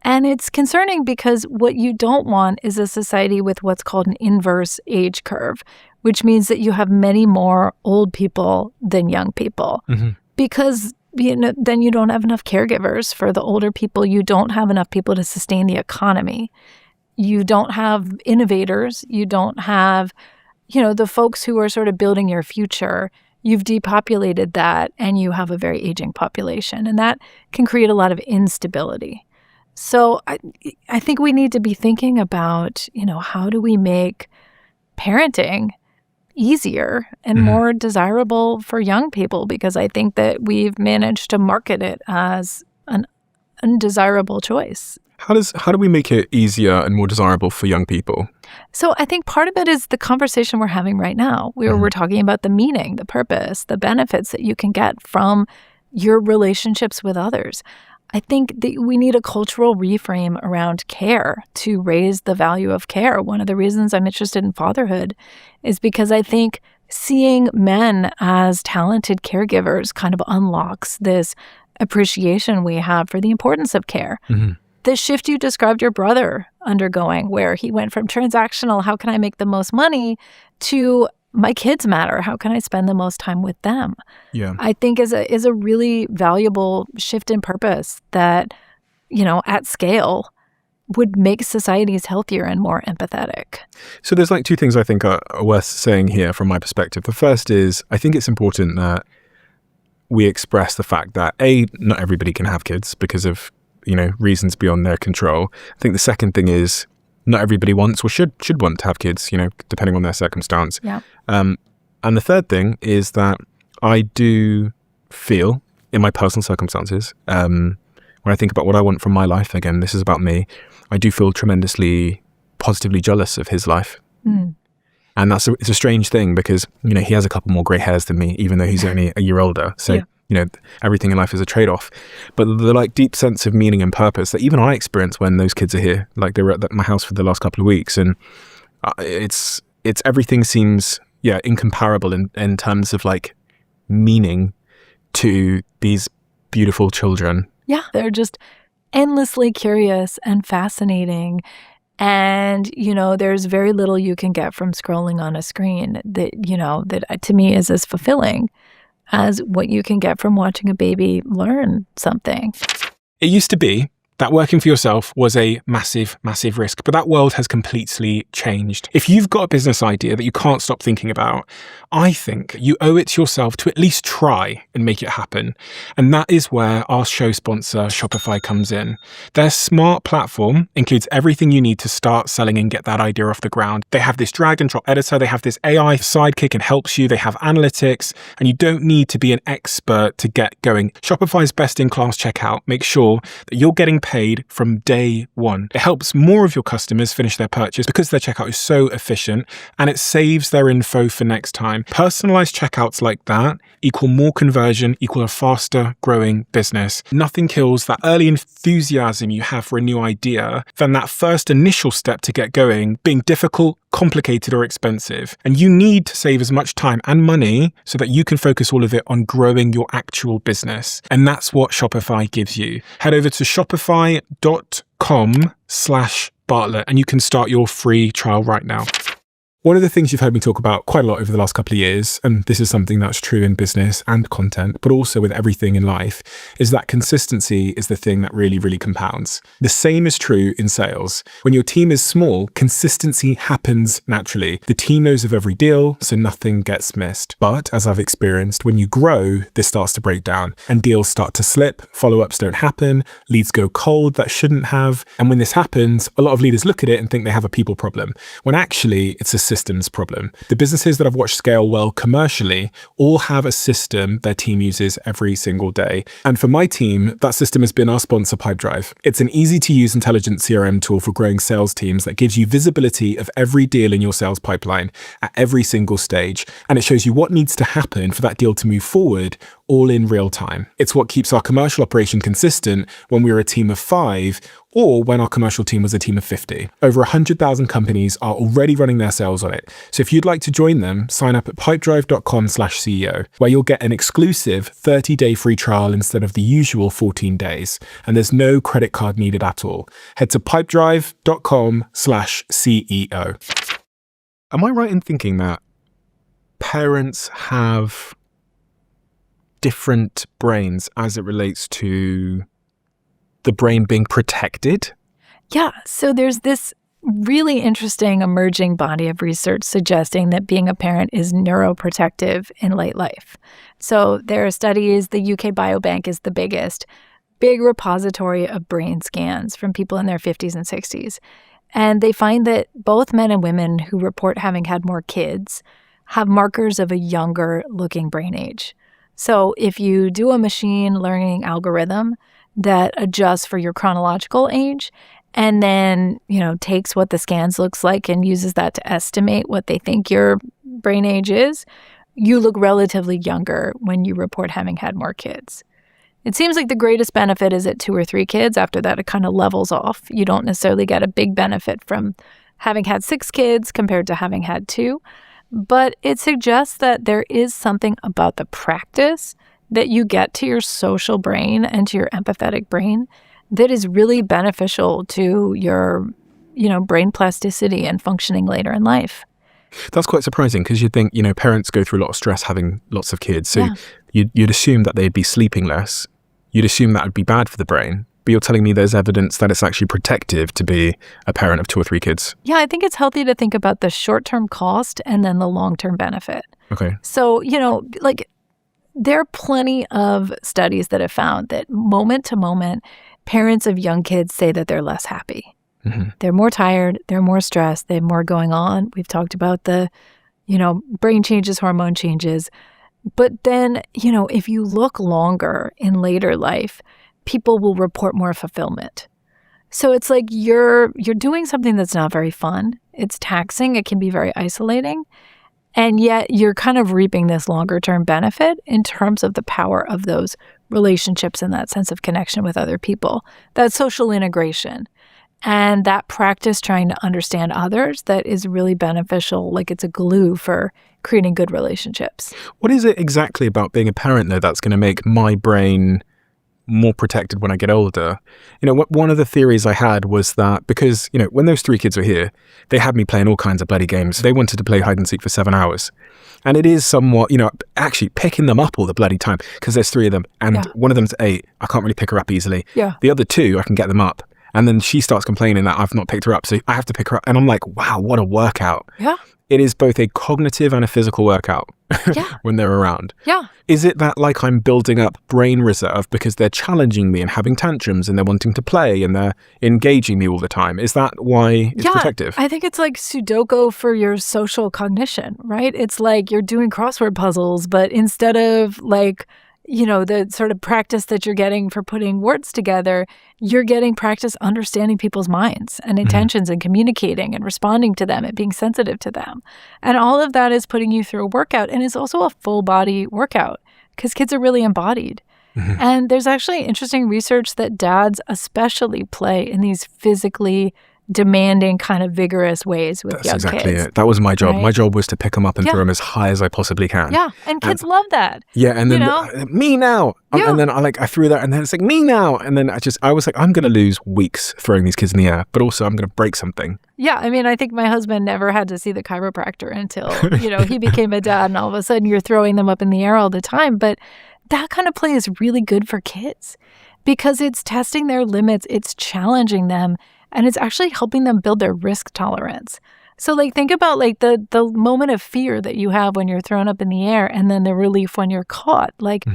And it's concerning because what you don't want is a society with what's called an inverse age curve, which means that you have many more old people than young people. Mm-hmm. Because then you don't have enough caregivers for the older people. You don't have enough people to sustain the economy. You don't have innovators. You don't have, the folks who are sort of building your future. You've depopulated that, and you have a very aging population. And that can create a lot of instability. So I think we need to be thinking about, how do we make parenting easier and more desirable for young people? Because I think that we've managed to market it as an undesirable choice. How do we make it easier and more desirable for young people? So I think part of it is the conversation we're having right now. We're talking about the meaning, the purpose, the benefits that you can get from your relationships with others. I think that we need a cultural reframe around care to raise the value of care. One of the reasons I'm interested in fatherhood is because I think seeing men as talented caregivers kind of unlocks this appreciation we have for the importance of care. Mm-hmm. The shift you described your brother undergoing, where he went from transactional, how can I make the most money, to my kids matter, how can I spend the most time with them? Yeah, I think is a really valuable shift in purpose that, at scale would make societies healthier and more empathetic. So there's like two things I think are worth saying here from my perspective. The first is I think it's important that we express the fact that not everybody can have kids because of, reasons beyond their control. I think the second thing is not everybody wants or should want to have kids, depending on their circumstance. Yeah. And the third thing is that I do feel in my personal circumstances, when I think about what I want from my life, again, this is about me, I do feel tremendously positively jealous of his life. Mm. And it's a strange thing because, he has a couple more grey hairs than me, even though he's only a year older. So, everything in life is a trade-off. But the like deep sense of meaning and purpose that even I experience when those kids are here, like they were at my house for the last couple of weeks. And it's everything seems, incomparable in terms of like meaning to these beautiful children. Yeah, they're just endlessly curious and fascinating. And, there's very little you can get from scrolling on a screen that to me is as fulfilling as what you can get from watching a baby learn something. It used to be that working for yourself was a massive, massive risk, but that world has completely changed. If you've got a business idea that you can't stop thinking about, I think you owe it to yourself to at least try and make it happen. And that is where our show sponsor, Shopify, comes in. Their smart platform includes everything you need to start selling and get that idea off the ground. They have this drag and drop editor, they have this AI sidekick and helps you, they have analytics, and you don't need to be an expert to get going. Shopify's best-in-class checkout makes sure that you're getting paid from day one. It helps more of your customers finish their purchase because their checkout is so efficient, and it saves their info for next time. Personalized checkouts like that equal more conversion, equal a faster growing business. Nothing kills that early enthusiasm you have for a new idea than that first initial step to get going being difficult, complicated, or expensive. And you need to save as much time and money so that you can focus all of it on growing your actual business. And that's what Shopify gives you. Head over to shopify.com/Bartlett and you can start your free trial right now. One of the things you've heard me talk about quite a lot over the last couple of years, and this is something that's true in business and content, but also with everything in life, is that consistency is the thing that really, really compounds. The same is true in sales. When your team is small, consistency happens naturally. The team knows of every deal, so nothing gets missed. But as I've experienced, when you grow, this starts to break down and deals start to slip, follow-ups don't happen, leads go cold that shouldn't have. And when this happens, a lot of leaders look at it and think they have a people problem, when actually it's a systems problem. The businesses that I've watched scale well commercially all have a system their team uses every single day. And for my team, that system has been our sponsor, Pipedrive. It's an easy to use intelligent CRM tool for growing sales teams that gives you visibility of every deal in your sales pipeline at every single stage. And it shows you what needs to happen for that deal to move forward all in real time. It's what keeps our commercial operation consistent when we were a team of 5 or when our commercial team was a team of 50. Over 100,000 companies are already running their sales on it. So if you'd like to join them, sign up at pipedrive.com/CEO, where you'll get an exclusive 30-day free trial instead of the usual 14 days. And there's no credit card needed at all. Head to pipedrive.com/CEO. Am I right in thinking that parents have different brains as it relates to the brain being protected? Yeah, so there's this really interesting emerging body of research suggesting that being a parent is neuroprotective in late life. So there are studies, the UK Biobank is the big repository of brain scans from people in their 50s and 60s. And they find that both men and women who report having had more kids have markers of a younger looking brain age. So if you do a machine learning algorithm that adjusts for your chronological age and then, takes what the scans looks like and uses that to estimate what they think your brain age is, you look relatively younger when you report having had more kids. It seems like the greatest benefit is at 2 or 3 kids. After that, it kind of levels off. You don't necessarily get a big benefit from having had 6 kids compared to having had 2. But it suggests that there is something about the practice that you get to your social brain and to your empathetic brain that is really beneficial to your, brain plasticity and functioning later in life. That's quite surprising because you'd think, parents go through a lot of stress having lots of kids. So Yeah. you'd assume that they'd be sleeping less. You'd assume that would be bad for the brain. but you're telling me there's evidence that it's actually protective to be a parent of 2 or 3 kids. Yeah, I think it's healthy to think about the short-term cost and then the long-term benefit. Okay. So, like there are plenty of studies that have found that moment to moment, parents of young kids say that they're less happy. Mm-hmm. They're more tired, they're more stressed, they have more going on. We've talked about the, brain changes, hormone changes. But then, if you look longer in later life, people will report more fulfillment. So it's like you're doing something that's not very fun. It's taxing. It can be very isolating. And yet you're kind of reaping this longer term benefit in terms of the power of those relationships and that sense of connection with other people, that social integration. And that practice trying to understand others that is really beneficial, like it's a glue for creating good relationships. What is it exactly about being a parent, though, that's going to make my brain more protected when I get older? One of the theories I had was that because, when those 3 kids were here, they had me playing all kinds of bloody games. They wanted to play hide and seek for 7 hours. And it is somewhat, actually picking them up all the bloody time because there's 3 of them and one of them's 8. I can't really pick her up easily. Yeah. The other 2, I can get them up. And then she starts complaining that I've not picked her up. So I have to pick her up. And I'm like, wow, what a workout. Yeah. It is both a cognitive and a physical workout when they're around. Yeah. Is it that like I'm building up brain reserve because they're challenging me and having tantrums and they're wanting to play and they're engaging me all the time? Is that why it's protective? I think it's like Sudoku for your social cognition, right? It's like you're doing crossword puzzles, but instead of like, the sort of practice that you're getting for putting words together, you're getting practice understanding people's minds and intentions and communicating and responding to them and being sensitive to them. And all of that is putting you through a workout, and it's also a full body workout because kids are really embodied. Mm-hmm. And there's actually interesting research that dads especially play in these physically demanding kind of vigorous ways with young kids. That's exactly it. That was my job. Right? My job was to pick them up and throw them as high as I possibly can. Yeah, and kids love that. Yeah, and then me now. Yeah. And then I threw that and then it's like me now. And then I was like, I'm going to lose weeks throwing these kids in the air, but also I'm going to break something. Yeah, I mean, I think my husband never had to see the chiropractor until, he became a dad and all of a sudden you're throwing them up in the air all the time. But that kind of play is really good for kids because it's testing their limits, it's challenging them, and it's actually helping them build their risk tolerance. So like think about like the moment of fear that you have when you're thrown up in the air and then the relief when you're caught. Like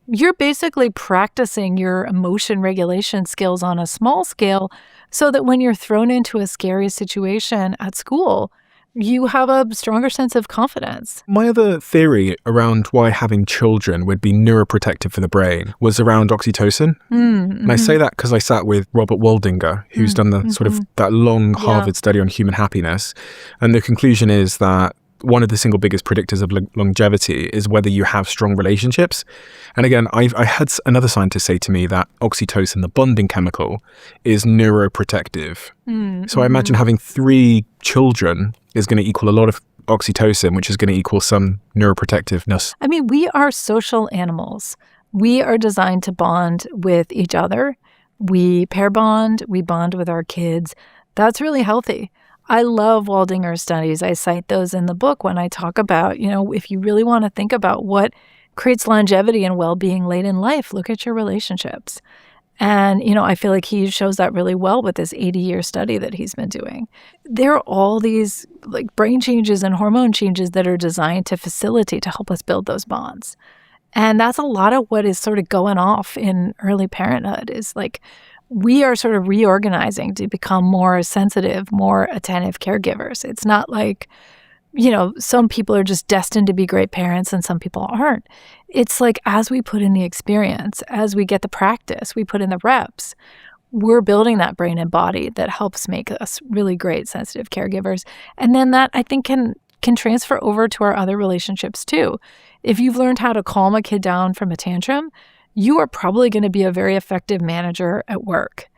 you're basically practicing your emotion regulation skills on a small scale so that when you're thrown into a scary situation at school, you have a stronger sense of confidence. My other theory around why having children would be neuroprotective for the brain was around oxytocin. Mm-hmm. And I say that because I sat with Robert Waldinger, who's done the sort of that long Harvard study on human happiness. And the conclusion is that one of the single biggest predictors of longevity is whether you have strong relationships. And again, I had another scientist say to me that oxytocin, the bonding chemical, is neuroprotective. Mm-hmm. So I imagine having 3 children is going to equal a lot of oxytocin, which is going to equal some neuroprotectiveness. I mean, we are social animals. We are designed to bond with each other. We pair bond, we bond with our kids. That's really healthy. I love Waldinger's studies. I cite those in the book when I talk about, if you really want to think about what creates longevity and well-being late in life, look at your relationships. And, I feel like he shows that really well with this 80-year study that he's been doing. There are all these like brain changes and hormone changes that are designed to facilitate, to help us build those bonds. And that's a lot of what is sort of going off in early parenthood is like, we are sort of reorganizing to become more sensitive, more attentive caregivers. It's not like, some people are just destined to be great parents and some people aren't. It's like as we put in the experience, as we get the practice, we put in the reps, we're building that brain and body that helps make us really great sensitive caregivers. And then that I think can transfer over to our other relationships too. If you've learned how to calm a kid down from a tantrum, you are probably going to be a very effective manager at work.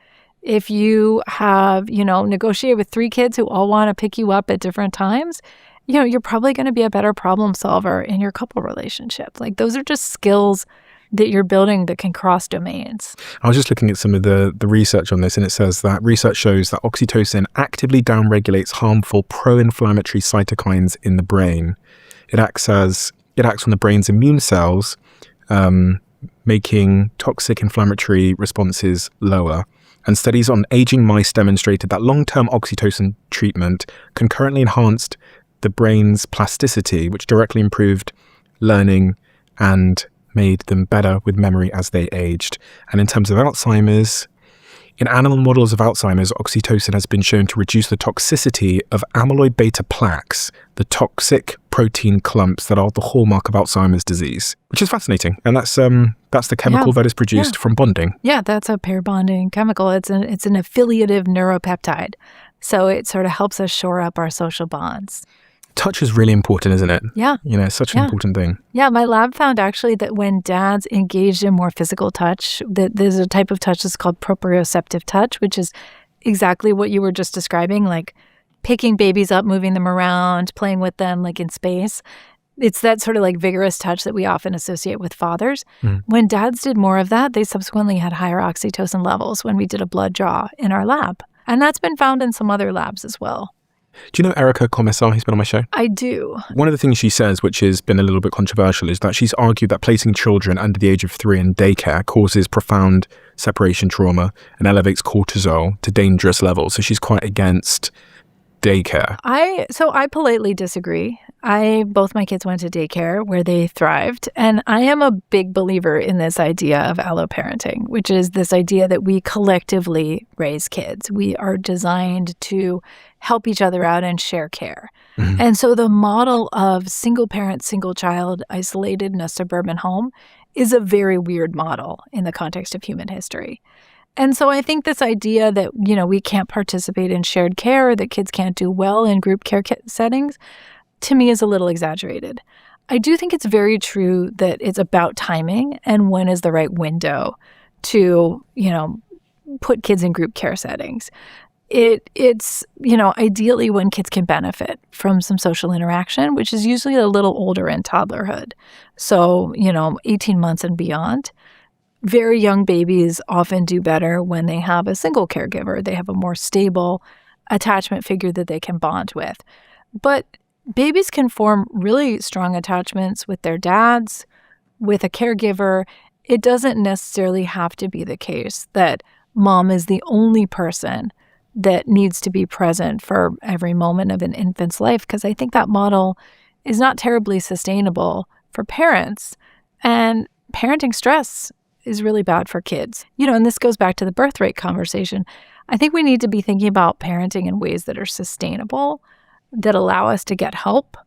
If you have, negotiated with 3 kids who all want to pick you up at different times, you're probably going to be a better problem solver in your couple relationship. Like those are just skills that you're building that can cross domains. I was just looking at some of the research on this, and it says that research shows that oxytocin actively downregulates harmful pro-inflammatory cytokines in the brain. It acts on the brain's immune cells, making toxic inflammatory responses lower. And studies on aging mice demonstrated that long-term oxytocin treatment concurrently enhanced the brain's plasticity, which directly improved learning and made them better with memory as they aged. And in terms of Alzheimer's, in animal models of Alzheimer's, oxytocin has been shown to reduce the toxicity of amyloid beta plaques, the toxic protein clumps that are the hallmark of Alzheimer's disease, which is fascinating. And that's the chemical that is produced from bonding. Yeah, that's a pair bonding chemical. It's an affiliative neuropeptide. So it sort of helps us shore up our social bonds. Touch is really important, isn't it? Yeah. It's such an important thing. Yeah, my lab found actually that when dads engaged in more physical touch, that there's a type of touch that's called proprioceptive touch, which is exactly what you were just describing, like picking babies up, moving them around, playing with them like in space. It's that sort of like vigorous touch that we often associate with fathers. When dads did more of that, they subsequently had higher oxytocin levels when we did a blood draw in our lab. And that's been found in some other labs as well. Do you know Erica Commissar, who's been on my show? I do. One of the things she says, which has been a little bit controversial, is that she's argued that placing children under the age of 3 in daycare causes profound separation trauma and elevates cortisol to dangerous levels. So she's quite against daycare. So I politely disagree. Both my kids went to daycare where they thrived. And I am a big believer in this idea of alloparenting, which is this idea that we collectively raise kids. We are designed to help each other out and share care. And so the model of single parent, single child, isolated in a suburban home is a very weird model in the context of human history. And so I think this idea that, we can't participate in shared care, that kids can't do well in group care settings, to me is a little exaggerated. I do think it's very true that it's about timing and when is the right window to, put kids in group care settings. It's ideally when kids can benefit from some social interaction, which is usually a little older in toddlerhood. So, 18 months and beyond. Very young babies often do better when they have a single caregiver. They have a more stable attachment figure that they can bond with. But babies can form really strong attachments with their dads, with a caregiver. It doesn't necessarily have to be the case that mom is the only person that needs to be present for every moment of an infant's life, because I think that model is not terribly sustainable for parents. And parenting stress is really bad for kids. And this goes back to the birth rate conversation. I think we need to be thinking about parenting in ways that are sustainable, that allow us to get help.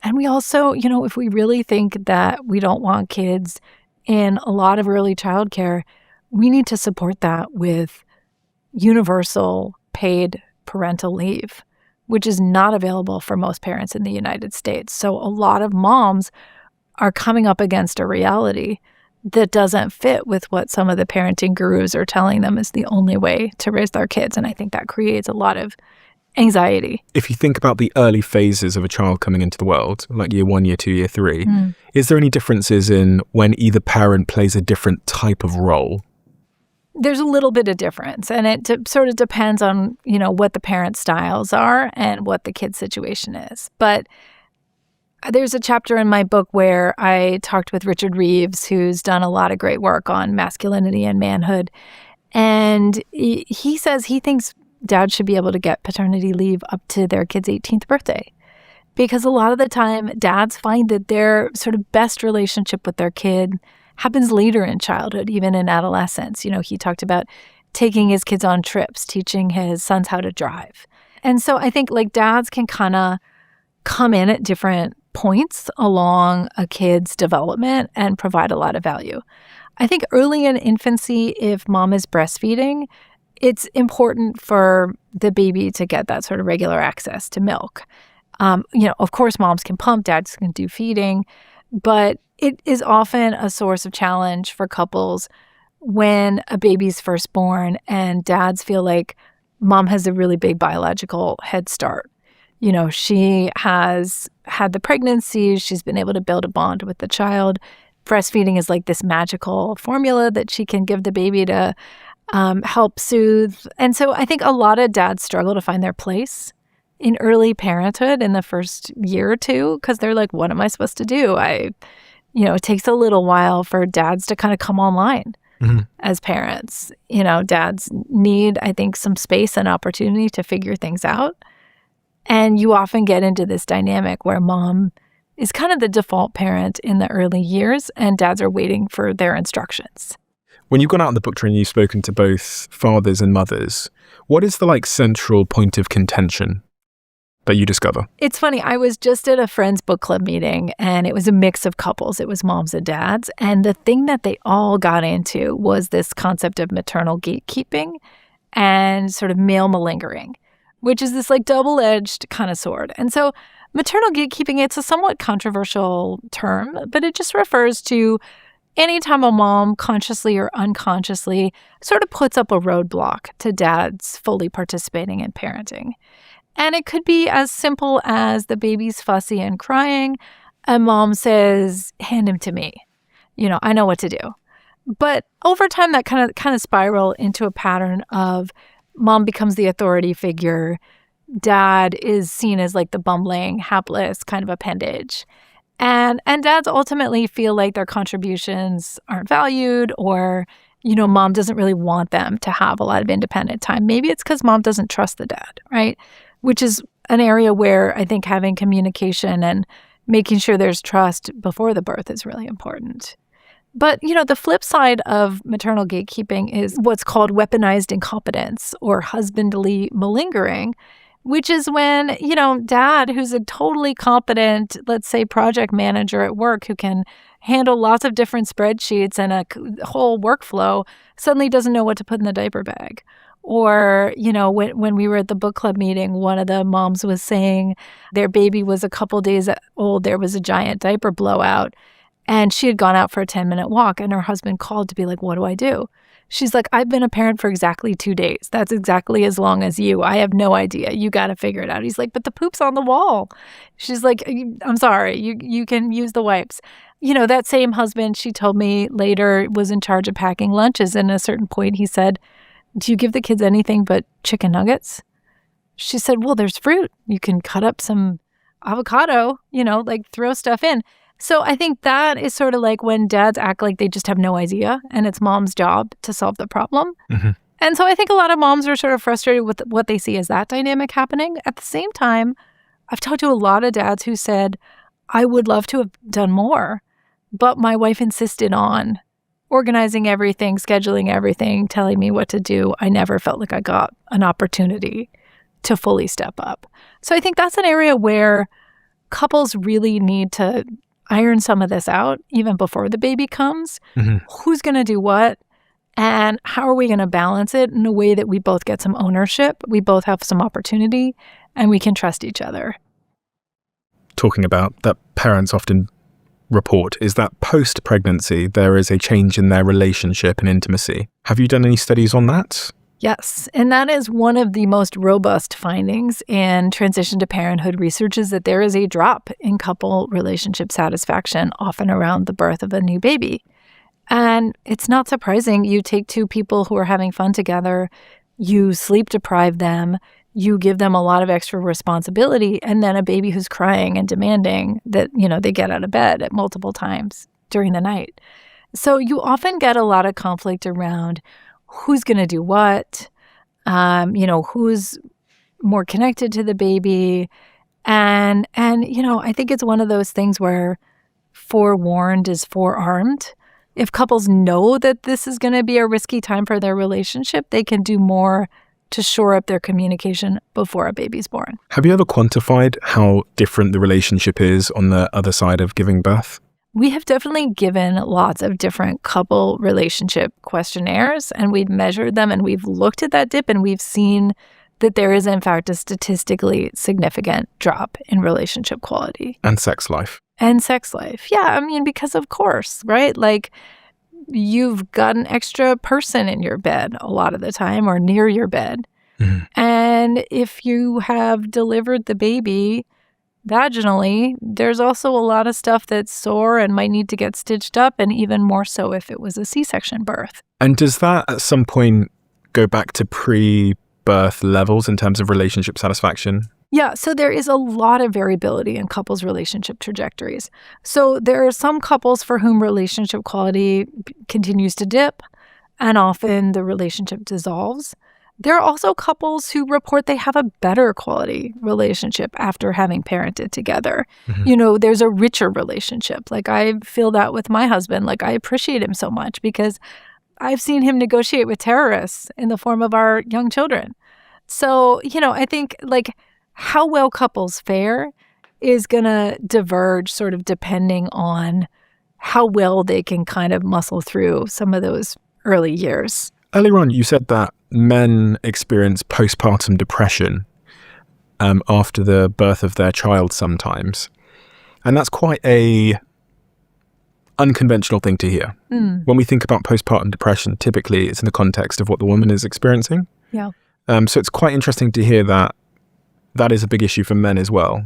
And we also, if we really think that we don't want kids in a lot of early childcare, we need to support that with universal paid parental leave, which is not available for most parents in the United States. So a lot of moms are coming up against a reality that doesn't fit with what some of the parenting gurus are telling them is the only way to raise their kids. And I think that creates a lot of anxiety. If you think about the early phases of a child coming into the world, like year 1, year 2, year 3, is there any differences in when either parent plays a different type of role? There's a little bit of difference, and it sort of depends on, what the parent styles are and what the kid's situation is. But there's a chapter in my book where I talked with Richard Reeves, who's done a lot of great work on masculinity and manhood. And he says he thinks dads should be able to get paternity leave up to their kid's 18th birthday. Because a lot of the time, dads find that their sort of best relationship with their kid happens later in childhood, even in adolescence. He talked about taking his kids on trips, teaching his sons how to drive. And so I think dads can kind of come in at different points along a kid's development and provide a lot of value. I think early in infancy, if mom is breastfeeding, it's important for the baby to get that sort of regular access to milk. Of course, moms can pump, dads can do feeding, but it is often a source of challenge for couples when a baby's first born and dads feel like mom has a really big biological head start. She has had the pregnancy, she's been able to build a bond with the child. Breastfeeding is like this magical formula that she can give the baby to help soothe. And so I think a lot of dads struggle to find their place in early parenthood in the first year or two, because they're like, what am I supposed to do? it takes a little while for dads to kind of come online as parents. Dads need, I think, some space and opportunity to figure things out. And you often get into this dynamic where mom is kind of the default parent in the early years and dads are waiting for their instructions. When you've gone out on the book tour and you've spoken to both fathers and mothers, what is the central point of contention that you discover? It's funny. I was just at a friend's book club meeting and it was a mix of couples. It was moms and dads. And the thing that they all got into was this concept of maternal gatekeeping and sort of male malingering, which is this double-edged kind of sword. And so maternal gatekeeping, it's a somewhat controversial term, but it just refers to anytime a mom consciously or unconsciously sort of puts up a roadblock to dads fully participating in parenting. And it could be as simple as the baby's fussy and crying, and mom says, hand him to me. I know what to do. But over time, that kind of spiral into a pattern of mom becomes the authority figure. Dad is seen as the bumbling, hapless kind of appendage. And dads ultimately feel like their contributions aren't valued or, mom doesn't really want them to have a lot of independent time. Maybe it's because mom doesn't trust the dad, right? Which is an area where I think having communication and making sure there's trust before the birth is really important. But, the flip side of maternal gatekeeping is what's called weaponized incompetence or husbandly malingering, which is when, dad, who's a totally competent, let's say, project manager at work who can handle lots of different spreadsheets and a whole workflow, suddenly doesn't know what to put in the diaper bag. Or, when we were at the book club meeting, one of the moms was saying their baby was a couple days old, there was a giant diaper blowout, and she had gone out for a 10-minute walk, and her husband called to be like, what do I do? She's like, I've been a parent for exactly 2 days. That's exactly as long as you. I have no idea. You got to figure it out. He's like, but the poop's on the wall. She's like, I'm sorry. You can use the wipes. That same husband, she told me later, was in charge of packing lunches. And at a certain point, he said, do you give the kids anything but chicken nuggets? She said, well, there's fruit. You can cut up some avocado, throw stuff in. So I think that is sort of when dads act like they just have no idea and it's mom's job to solve the problem. Mm-hmm. And so I think a lot of moms are sort of frustrated with what they see as that dynamic happening. At the same time, I've talked to a lot of dads who said, I would love to have done more, but my wife insisted on organizing everything, scheduling everything, telling me what to do. I never felt like I got an opportunity to fully step up. So I think that's an area where couples really need to iron some of this out even before the baby comes. Mm-hmm. Who's going to do what? And how are we going to balance it in a way that we both get some ownership, we both have some opportunity, and we can trust each other? Talking about that parents often report is that post-pregnancy, there is a change in their relationship and intimacy. Have you done any studies on that? Yes, and that is one of the most robust findings in transition to parenthood research is that there is a drop in couple relationship satisfaction, often around the birth of a new baby. And it's not surprising. You take two people who are having fun together, you sleep deprive them, you give them a lot of extra responsibility, and then a baby who's crying and demanding that, they get out of bed at multiple times during the night. So you often get a lot of conflict around who's going to do what, who's more connected to the baby. And I think it's one of those things where forewarned is forearmed. If couples know that this is going to be a risky time for their relationship, they can do more to shore up their communication before a baby's born. Have you ever quantified how different the relationship is on the other side of giving birth? We have definitely given lots of different couple relationship questionnaires, and we've measured them, and we've looked at that dip, and we've seen that there is, in fact, a statistically significant drop in relationship quality. And sex life. And sex life. Yeah, because of course, right? You've got an extra person in your bed a lot of the time or near your bed. Mm-hmm. And if you have delivered the baby vaginally, there's also a lot of stuff that's sore and might need to get stitched up, and even more so if it was a C-section birth. And does that at some point go back to pre-birth levels in terms of relationship satisfaction? Yeah, so there is a lot of variability in couples' relationship trajectories. So there are some couples for whom relationship quality continues to dip, and often the relationship dissolves. There are also couples who report they have a better quality relationship after having parented together. Mm-hmm. There's a richer relationship. Like, I feel that with my husband. Like, I appreciate him so much because I've seen him negotiate with terrorists in the form of our young children. So, I think, like, how well couples fare is going to diverge sort of depending on how well they can kind of muscle through some of those early years. Earlier on, you said that men experience postpartum depression after the birth of their child sometimes. And that's quite a unconventional thing to hear. When we think about postpartum depression, typically it's in the context of what the woman is experiencing. Yeah. So it's quite interesting to hear that that is a big issue for men as well.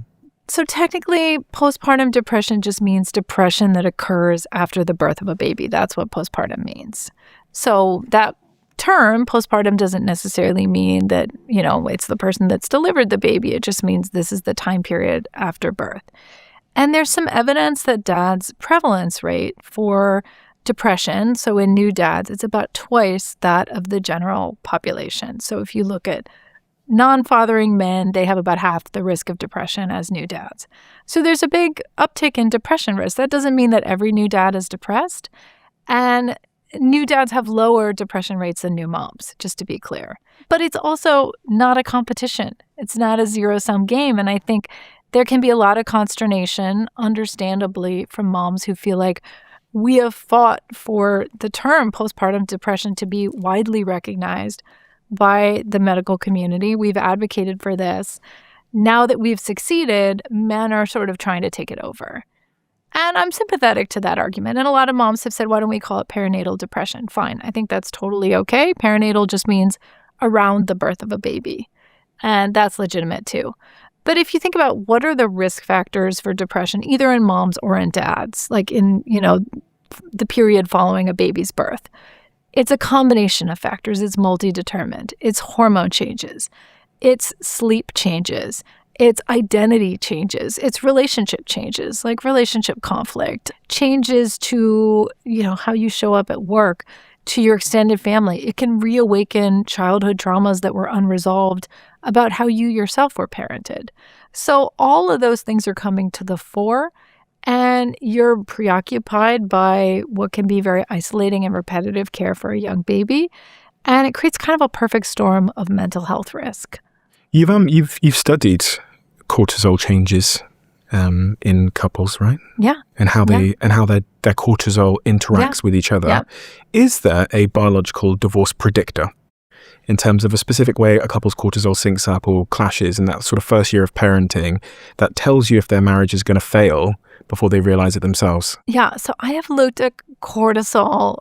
So technically, postpartum depression just means depression that occurs after the birth of a baby. That's what postpartum means. So that term, postpartum, doesn't necessarily mean that, it's the person that's delivered the baby. It just means this is the time period after birth. And there's some evidence that dads' prevalence rate for depression, so in new dads, it's about twice that of the general population. So if you look at non-fathering men, they have about half the risk of depression as new dads. So there's a big uptick in depression risk. That doesn't mean that every new dad is depressed. And new dads have lower depression rates than new moms, just to be clear. But it's also not a competition. It's not a zero-sum game. And I think there can be a lot of consternation, understandably, from moms who feel like we have fought for the term postpartum depression to be widely recognized by the medical community. We've advocated for this. Now that we've succeeded, men are sort of trying to take it over. And I'm sympathetic to that argument. And a lot of moms have said, why don't we call it perinatal depression? Fine. I think that's totally okay. Perinatal just means around the birth of a baby. And that's legitimate too. But if you think about what are the risk factors for depression, either in moms or in dads, like in, the period following a baby's birth, it's a combination of factors. It's multi-determined. It's hormone changes. It's sleep changes. It's identity changes. It's relationship changes, like relationship conflict, changes to, how you show up at work, to your extended family. It can reawaken childhood traumas that were unresolved about how you yourself were parented. So all of those things are coming to the fore, and you're preoccupied by what can be very isolating and repetitive care for a young baby, and it creates kind of a perfect storm of mental health risk. You've studied cortisol changes in couples, right? Yeah. And how their cortisol interacts with each other. Yeah. Is there a biological divorce predictor in terms of a specific way a couple's cortisol syncs up or clashes in that sort of first year of parenting that tells you if their marriage is going to fail before they realize it themselves? Yeah. So I have looked at cortisol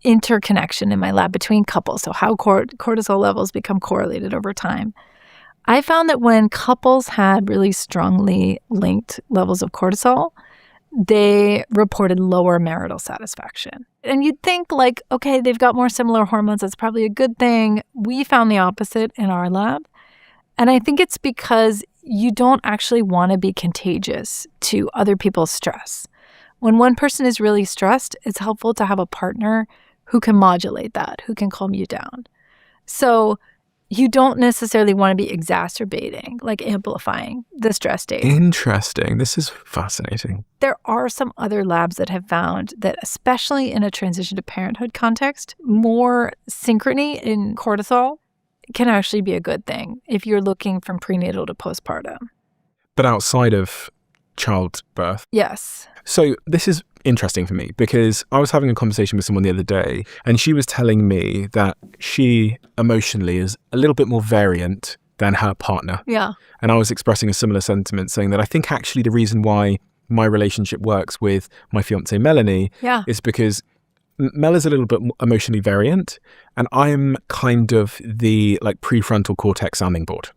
interconnection in my lab between couples. So how cortisol levels become correlated over time. I found that when couples had really strongly linked levels of cortisol, they reported lower marital satisfaction. And you'd think like, okay, they've got more similar hormones. That's probably a good thing. We found the opposite in our lab. And I think it's because you don't actually want to be contagious to other people's stress. When one person is really stressed, it's helpful to have a partner who can modulate that, who can calm you down. So you don't necessarily want to be exacerbating, like amplifying the stress state. Interesting. This is fascinating. There are some other labs that have found that, especially in a transition to parenthood context, more synchrony in cortisol can actually be a good thing if you're looking from prenatal to postpartum. But outside of childbirth? Yes. So this is interesting for me because I was having a conversation with someone the other day and she was telling me that she emotionally is a little bit more variant than her partner. Yeah. And I was expressing a similar sentiment, saying that I think actually the reason why my relationship works with my fiancée Melanie is because Mel is a little bit emotionally variant and I'm kind of the prefrontal cortex sounding board.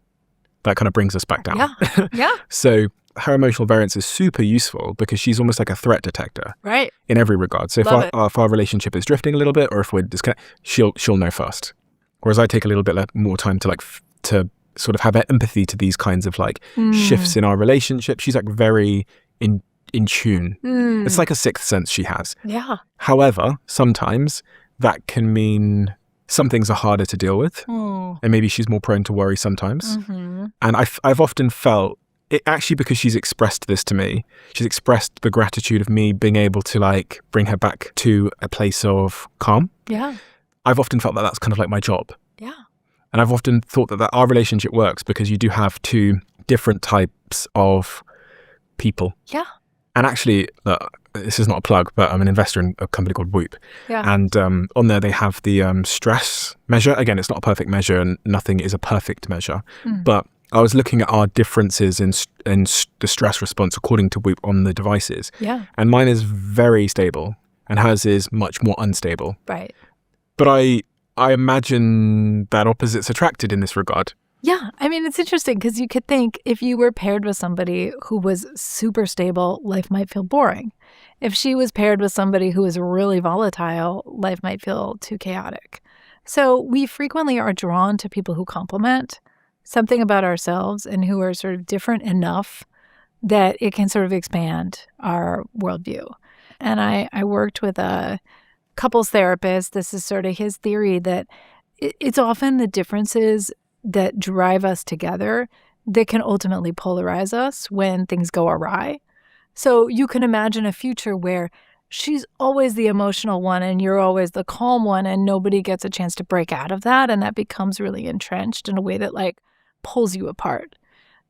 That kind of brings us back down. Yeah. Yeah. So her emotional variance is super useful because she's almost like a threat detector, right? In every regard. So if our relationship is drifting a little bit, or if we're disconnected, she'll know first. Whereas I take a little bit more time to sort of have empathy to these kinds of like shifts in our relationship. She's like very in tune. It's like a sixth sense she has. Yeah. However, sometimes that can mean some things are harder to deal with, and maybe she's more prone to worry sometimes. And I've often felt it, actually, because she's expressed this to me. She's expressed the gratitude of me being able to like bring her back to a place of calm. Yeah. I've often felt that that's kind of like my job. Yeah. And I've often thought that our relationship works because you do have two different types of people. Yeah. And actually, this is not a plug, but I'm an investor in a company called Whoop. Yeah. And on there, they have the stress measure. Again, it's not a perfect measure and nothing is a perfect measure. But I was looking at our differences in the stress response according to Whoop on the devices. Yeah. And mine is very stable and hers is much more unstable. Right. But I imagine that opposites attracted in this regard. Yeah. I mean, it's interesting because you could think if you were paired with somebody who was super stable, life might feel boring. If she was paired with somebody who was really volatile, life might feel too chaotic. So we frequently are drawn to people who complement something about ourselves and who are sort of different enough that it can sort of expand our worldview. And I worked with a couples therapist. This is sort of his theory that it's often the differences that drive us together that can ultimately polarize us when things go awry. So you can imagine a future where she's always the emotional one and you're always the calm one and nobody gets a chance to break out of that. And that becomes really entrenched in a way that like pulls you apart.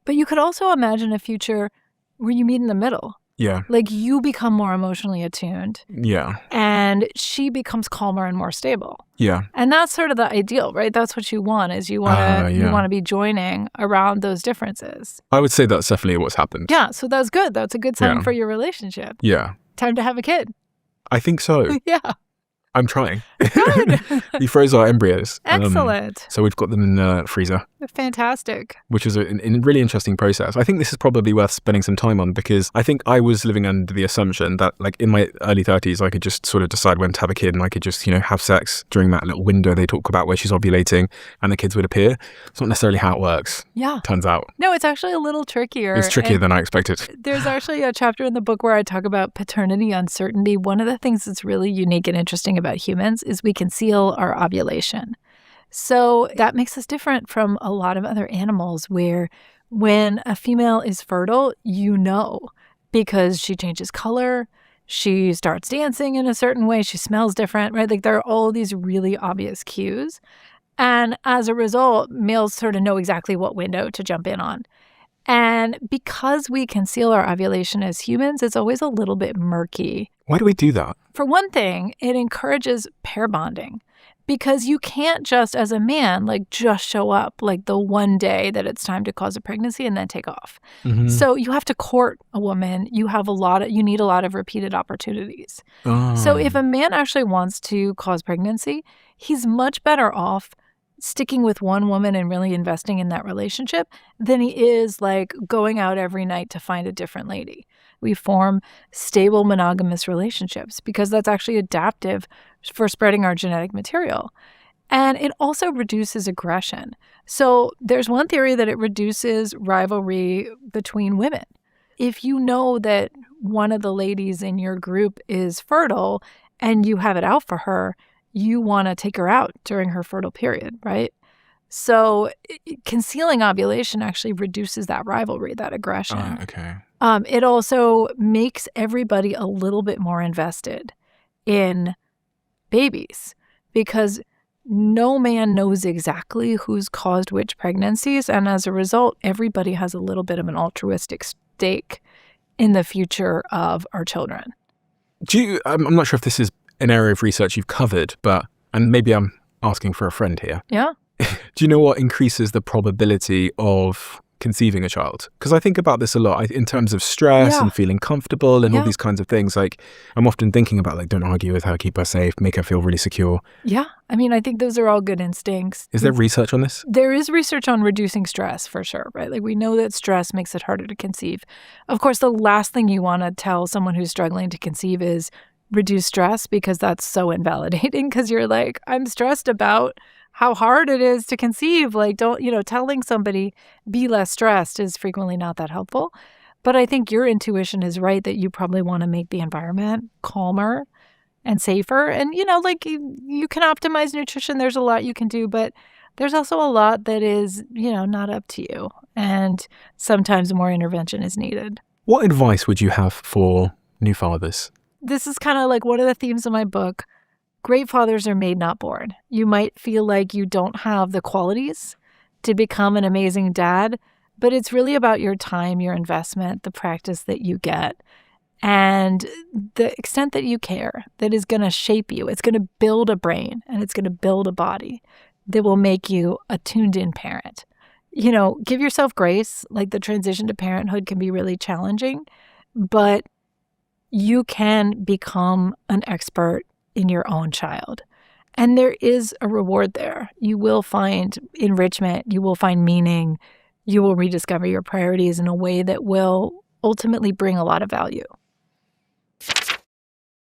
But you could also imagine a future where you meet in the middle. Yeah. Like you become more emotionally attuned. Yeah. And she becomes calmer and more stable. Yeah. And that's sort of the ideal, right? That's what you want is you want to be joining around those differences. I would say that's definitely what's happened. Yeah, so that's good. That's a good sign for your relationship. Yeah. Time to have a kid. I think so. Yeah. I'm trying. Good. We froze our embryos. Excellent. So we've got them in the freezer. Fantastic. Which is a really interesting process. I think this is probably worth spending some time on because I think I was living under the assumption that like in my early 30s, I could just sort of decide when to have a kid and I could just, have sex during that little window they talk about where she's ovulating and the kids would appear. It's not necessarily how it works. Yeah. Turns out. No, it's actually a little trickier. It's trickier than I expected. There's actually a chapter in the book where I talk about paternity uncertainty. One of the things that's really unique and interesting about humans is we conceal our ovulation. So that makes us different from a lot of other animals where when a female is fertile, because she changes color, she starts dancing in a certain way, she smells different, right? Like there are all these really obvious cues. And as a result, males sort of know exactly what window to jump in on. And because we conceal our ovulation as humans, it's always a little bit murky. Why do we do that? For one thing, it encourages pair bonding because you can't just, as a man, like just show up like the one day that it's time to cause a pregnancy and then take off. Mm-hmm. So you have to court a woman. You need a lot of repeated opportunities. Oh. So if a man actually wants to cause pregnancy, he's much better off sticking with one woman and really investing in that relationship than he is like going out every night to find a different lady. We form stable monogamous relationships because that's actually adaptive for spreading our genetic material. And it also reduces aggression. So there's one theory that it reduces rivalry between women. If you know that one of the ladies in your group is fertile and you have it out for her, you want to take her out during her fertile period, right? So concealing ovulation actually reduces that rivalry, that aggression. Okay. It also makes everybody a little bit more invested in babies because no man knows exactly who's caused which pregnancies. And as a result, everybody has a little bit of an altruistic stake in the future of our children. I'm not sure if this is an area of research you've covered, and maybe I'm asking for a friend here. Yeah. Do you know what increases the probability of conceiving a child? Because I think about this a lot in terms of stress and feeling comfortable and all these kinds of things. Like I'm often thinking about like, don't argue with her, keep her safe, make her feel really secure. Yeah. I mean, I think those are all good instincts. Is there research on this? There is research on reducing stress for sure, right? Like we know that stress makes it harder to conceive. Of course, the last thing you want to tell someone who's struggling to conceive is reduce stress because that's so invalidating because you're like, I'm stressed about how hard it is to conceive. Like, don't, telling somebody be less stressed is frequently not that helpful. But I think your intuition is right that you probably want to make the environment calmer and safer. And, you can optimize nutrition. There's a lot you can do, but there's also a lot that is, not up to you. And sometimes more intervention is needed. What advice would you have for new fathers? This is kind of like one of the themes of my book. Great fathers are made, not born. You might feel like you don't have the qualities to become an amazing dad, but it's really about your time, your investment, the practice that you get, and the extent that you care that is going to shape you. It's going to build a brain and it's going to build a body that will make you a tuned-in parent. Give yourself grace. Like, the transition to parenthood can be really challenging, but you can become an expert in your own child. And there is a reward there. You will find enrichment. You will find meaning. You will rediscover your priorities in a way that will ultimately bring a lot of value.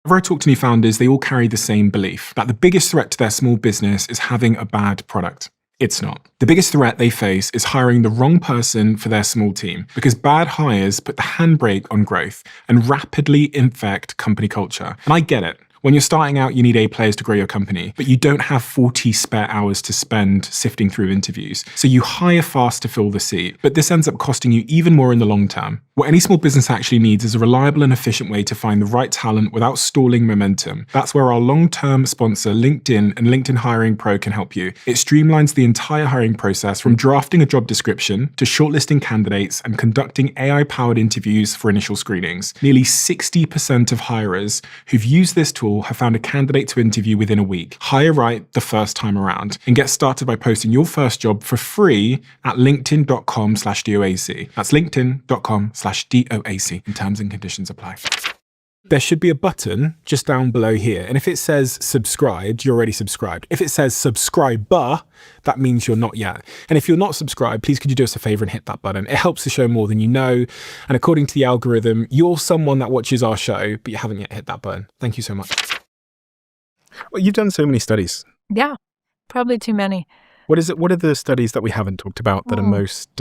Whenever I talk to new founders, they all carry the same belief that the biggest threat to their small business is having a bad product. It's not. The biggest threat they face is hiring the wrong person for their small team, because bad hires put the handbrake on growth and rapidly infect company culture. And I get it. When you're starting out, you need A players to grow your company, but you don't have 40 spare hours to spend sifting through interviews. So you hire fast to fill the seat, but this ends up costing you even more in the long term. What any small business actually needs is a reliable and efficient way to find the right talent without stalling momentum. That's where our long-term sponsor, LinkedIn and LinkedIn Hiring Pro, can help you. It streamlines the entire hiring process, from drafting a job description to shortlisting candidates and conducting AI-powered interviews for initial screenings. Nearly 60% of hirers who've used this tool have found a candidate to interview within a week. Hire right the first time around and get started by posting your first job for free at linkedin.com/DOAC. That's linkedin.com/DOAC. And terms and conditions apply. There should be a button just down below here. And if it says subscribed, you're already subscribed. If it says subscriber, that means you're not yet. And if you're not subscribed, please could you do us a favor and hit that button? It helps the show more than you know. And according to the algorithm, you're someone that watches our show, but you haven't yet hit that button. Thank you so much. Well, you've done so many studies. Yeah, probably too many. What is it? What are the studies that we haven't talked about that are most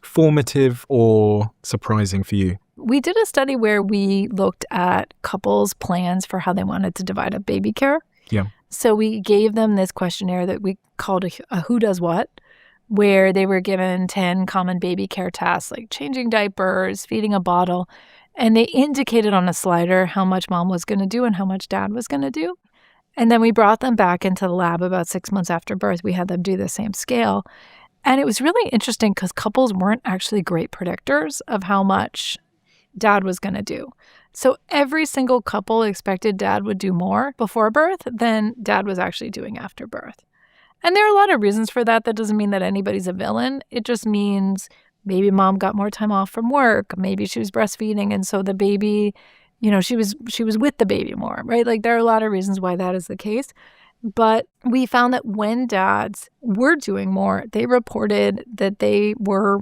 formative or surprising for you? We did a study where we looked at couples' plans for how they wanted to divide up baby care. Yeah. So we gave them this questionnaire that we called a who does what, where they were given 10 common baby care tasks, like changing diapers, feeding a bottle, and they indicated on a slider how much mom was going to do and how much dad was going to do. And then we brought them back into the lab about 6 months after birth. We had them do the same scale. And it was really interesting because couples weren't actually great predictors of how much dad was going to do. So every single couple expected dad would do more before birth than dad was actually doing after birth. And there are a lot of reasons for that. That doesn't mean that anybody's a villain. It just means maybe mom got more time off from work. Maybe she was breastfeeding, and so the baby, she was with the baby more, right? Like, there are a lot of reasons why that is the case. But we found that when dads were doing more, they reported that they were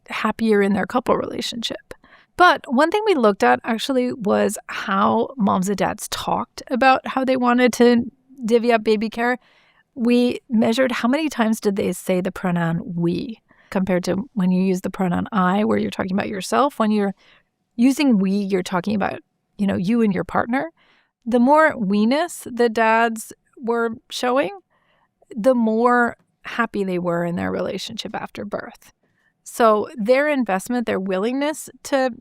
happier in their couple relationship. But one thing we looked at actually was how moms and dads talked about how they wanted to divvy up baby care. We measured how many times did they say the pronoun we compared to when you use the pronoun I, where you're talking about yourself. When you're using we, you're talking about, you and your partner. The more we-ness the dads were showing, the more happy they were in their relationship after birth. So their investment, their willingness to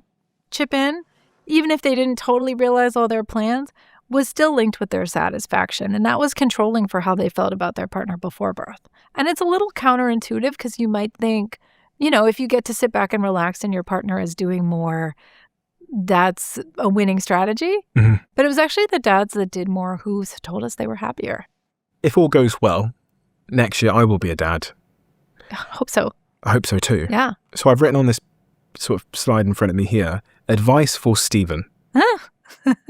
chip in, even if they didn't totally realize all their plans, was still linked with their satisfaction. And that was controlling for how they felt about their partner before birth. And it's a little counterintuitive because you might think, if you get to sit back and relax and your partner is doing more, that's a winning strategy. Mm-hmm. But it was actually the dads that did more who told us they were happier. If all goes well, next year I will be a dad. I hope so. I hope so too. Yeah. So I've written on this sort of slide in front of me here, advice for Stephen.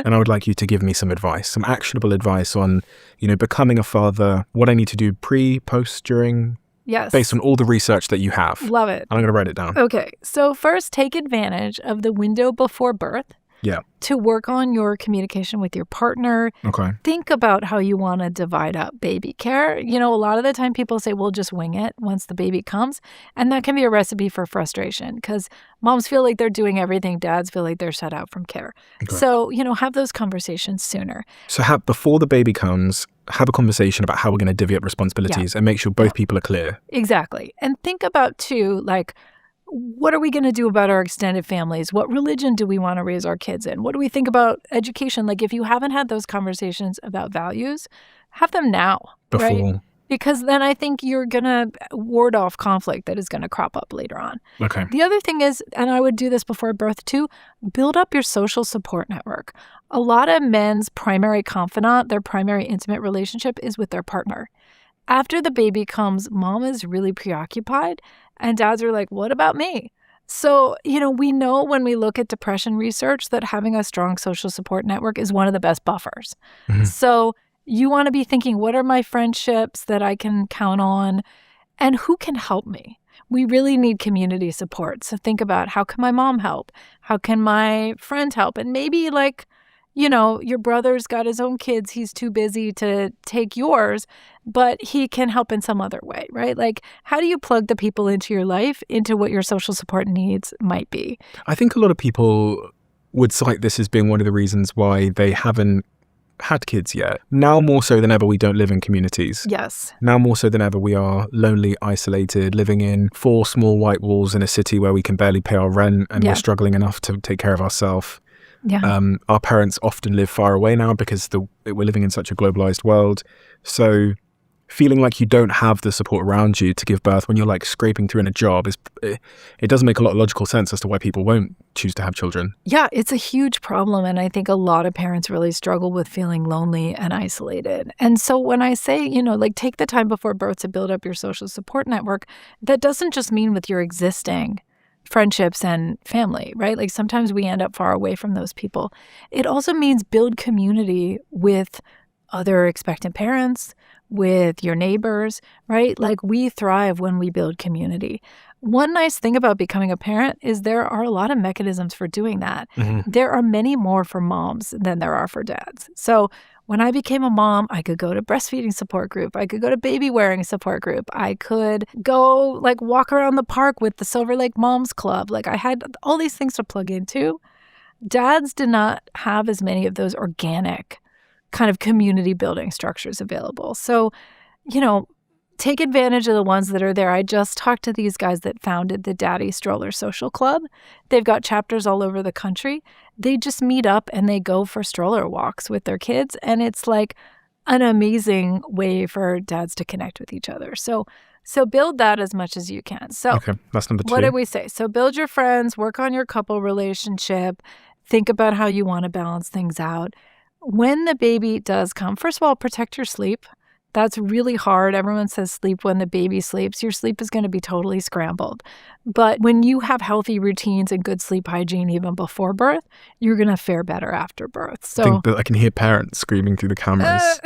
And I would like you to give me some advice, some actionable advice on, becoming a father, what I need to do pre, post, during. Yes. Based on all the research that you have. Love it. I'm going to write it down. Okay. So first, take advantage of the window before birth. Yeah. to work on your communication with your partner. Okay. Think about how you want to divide up baby care. You know, a lot of the time people say, we'll just wing it once the baby comes. And that can be a recipe for frustration because moms feel like they're doing everything. Dads feel like they're shut out from care. Okay. So, you know, have those conversations sooner. So before the baby comes, have a conversation about how we're going to divvy up responsibilities and make sure both people are clear. Exactly. And think about, too, like, what are we going to do about our extended families? What religion do we want to raise our kids in? What do we think about education? Like, if you haven't had those conversations about values, have them now, Before. right? Because then I think you're going to ward off conflict that is going to crop up later on. Okay. The other thing is, and I would do this before birth too, build up your social support network. A lot of men's primary confidant, their primary intimate relationship is with their partner. After the baby comes, mom is really preoccupied and dads are like, what about me? So, you know, we know when we look at depression research that having a strong social support network is one of the best buffers. Mm-hmm. So you want to be thinking, what are my friendships that I can count on and who can help me? We really need community support. So think about, how can my mom help? How can my friend help? And maybe, like, you know, your brother's got his own kids. He's too busy to take yours, but he can help in some other way, right? Like, how do you plug the people into your life into what your social support needs might be? I think a lot of people would cite this as being one of the reasons why they haven't had kids yet. Now more so than ever, we don't live in communities. Yes. Now more so than ever, we are lonely, isolated, living in 4 small white walls in a city where we can barely pay our rent and we're struggling enough to take care of ourselves. Yeah. Our parents often live far away now because we're living in such a globalized world. So feeling like you don't have the support around you to give birth when you're like scraping through in a job, it doesn't make a lot of logical sense as to why people won't choose to have children. Yeah, it's a huge problem. And I think a lot of parents really struggle with feeling lonely and isolated. And so when I say, you know, like, take the time before birth to build up your social support network, that doesn't just mean with your existing friendships and family, right? Like, sometimes we end up far away from those people. It also means build community with other expectant parents, with your neighbors, right? Like, we thrive when we build community. One nice thing about becoming a parent is there are a lot of mechanisms for doing that. Mm-hmm. There are many more for moms than there are for dads. So when I became a mom, I could go to breastfeeding support group. I could go to baby wearing support group. I could go, like, walk around the park with the Silver Lake Moms Club. Like, I had all these things to plug into. Dads did not have as many of those organic kind of community building structures available. So, you know, take advantage of the ones that are there. I just talked to these guys that founded the Daddy Stroller Social Club. They've got chapters all over the country. They just meet up and they go for stroller walks with their kids. And it's like an amazing way for dads to connect with each other. So build that as much as you can. So okay, that's number 2. What did we say? So build your friends, work on your couple relationship, think about how you want to balance things out. When the baby does come, first of all, protect your sleep. That's really hard. Everyone says sleep when the baby sleeps. Your sleep is going to be totally scrambled. But when you have healthy routines and good sleep hygiene even before birth, you're going to fare better after birth. So I think that I can hear parents screaming through the cameras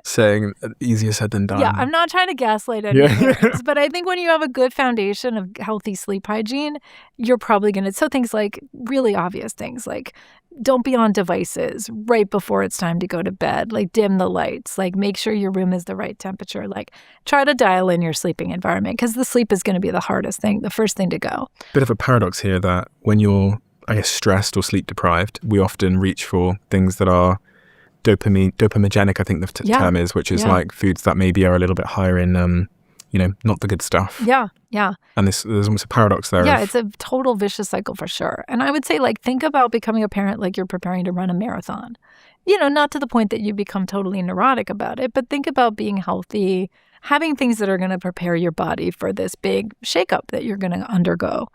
saying easier said than done. Yeah, I'm not trying to gaslight any parents, but I think when you have a good foundation of healthy sleep hygiene, you're probably going to, so things like really obvious things like don't be on devices right before it's time to go to bed, like dim the lights, like make sure your room is the right temperature, like try to dial in your sleeping environment because the sleep is going to be the hardest thing, the first thing to go. Bit of a paradox here that when you're, I guess, stressed or sleep deprived, we often reach for things that are dopamigenic, I think the term is, which is like foods that maybe are a little bit higher in, not the good stuff. Yeah. And there's almost a paradox there. Yeah, it's a total vicious cycle for sure. And I would say, like, think about becoming a parent like you're preparing to run a marathon. Not to the point that you become totally neurotic about it, but think about being healthy, having things that are going to prepare your body for this big shakeup that you're going to undergo.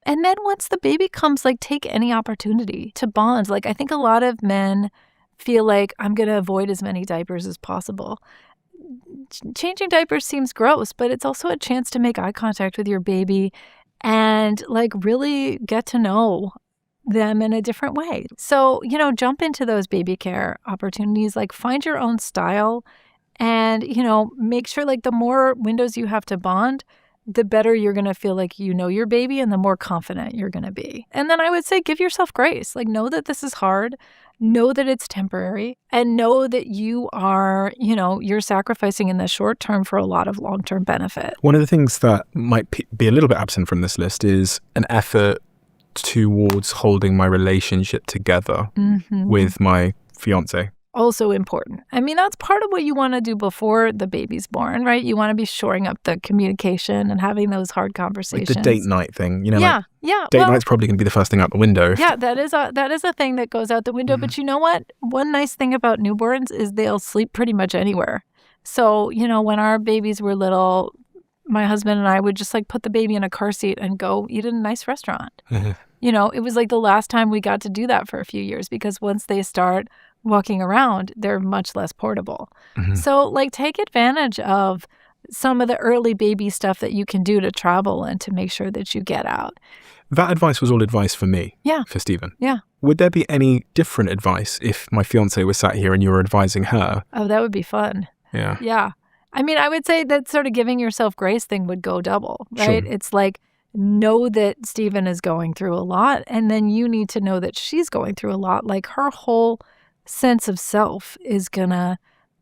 And then once the baby comes, like, take any opportunity to bond. Like, I think a lot of men feel like I'm going to avoid as many diapers as possible. Changing diapers seems gross, but it's also a chance to make eye contact with your baby and, like, really get to know them in a different way. So, jump into those baby care opportunities, like find your own style and, make sure, like, the more windows you have to bond, the better you're going to feel like you know your baby and the more confident you're going to be. And then I would say give yourself grace. Like, know that this is hard, know that it's temporary, and know that you are, you're sacrificing in the short term for a lot of long-term benefit. One of the things that might be a little bit absent from this list is an effort towards holding my relationship together with my fiance. Also important. I mean, that's part of what you want to do before the baby's born, right? You want to be shoring up the communication and having those hard conversations. Like the date night thing, Yeah. Date night's probably going to be the first thing out the window. Yeah, that is a thing that goes out the window. But you know what? One nice thing about newborns is they'll sleep pretty much anywhere. So, when our babies were little, my husband and I would just put the baby in a car seat and go eat at a nice restaurant. It was the last time we got to do that for a few years, because once they start walking around, they're much less portable. So take advantage of some of the early baby stuff that you can do to travel and to make sure that you get out. That advice was all advice for me. Yeah. For Stephen. Yeah. Would there be any different advice if my fiance was sat here and you were advising her? Oh, that would be fun. Yeah. Yeah. I mean, I would say that sort of giving yourself grace thing would go double, right? Sure. It's know that Stephen is going through a lot, and then you need to know that she's going through a lot. Her whole sense of self is gonna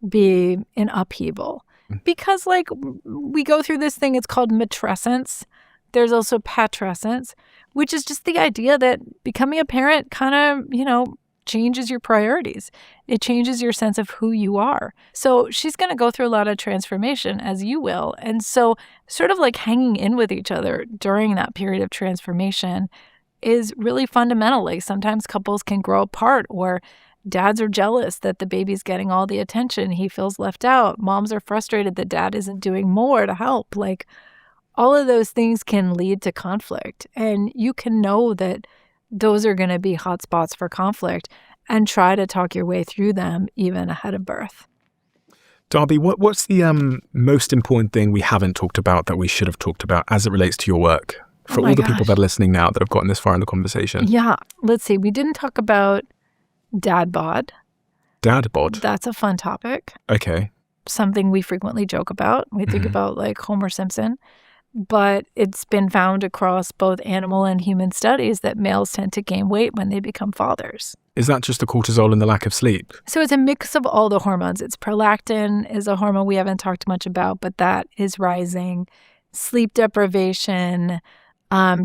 be in upheaval because we go through this thing, it's called matrescence. There's also patrescence, which is just the idea that becoming a parent kind of changes your priorities. It changes your sense of who you are. So she's going to go through a lot of transformation, as you will. And so sort of hanging in with each other during that period of transformation is really fundamental. Sometimes couples can grow apart, or dads are jealous that the baby's getting all the attention. He feels left out. Moms are frustrated that dad isn't doing more to help. All of those things can lead to conflict. And you can know that those are going to be hot spots for conflict and try to talk your way through them even ahead of birth. Darby, what's the most important thing we haven't talked about that we should have talked about as it relates to your work? For all the people that are listening now that have gotten this far in the conversation. Yeah. Let's see. We didn't talk about Dad Bod. Dad Bod? That's a fun topic. Okay. Something we frequently joke about. We think about Homer Simpson. But it's been found across both animal and human studies that males tend to gain weight when they become fathers. Is that just the cortisol and the lack of sleep? So it's a mix of all the hormones. It's prolactin is a hormone we haven't talked much about, but that is rising. Sleep deprivation,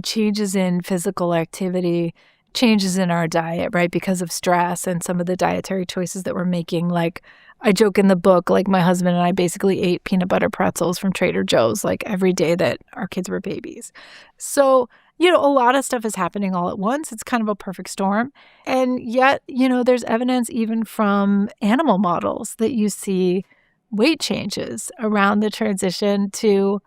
changes in physical activity, changes in our diet, right? Because of stress and some of the dietary choices that we're making. I joke in the book, my husband and I basically ate peanut butter pretzels from Trader Joe's every day that our kids were babies. So, a lot of stuff is happening all at once. It's kind of a perfect storm. And yet, there's evidence even from animal models that you see weight changes around the transition to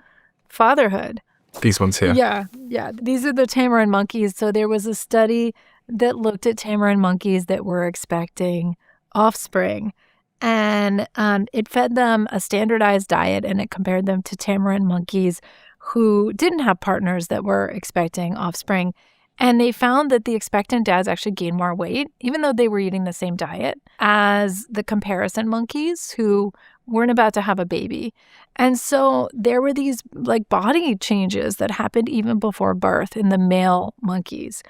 fatherhood. These ones here. Yeah. These are the tamarin monkeys. So there was a study that looked at tamarin monkeys that were expecting offspring. And it fed them a standardized diet, and it compared them to tamarin monkeys who didn't have partners that were expecting offspring. And they found that the expectant dads actually gained more weight, even though they were eating the same diet as the comparison monkeys who weren't about to have a baby. And so there were these body changes that happened even before birth in the male monkeys.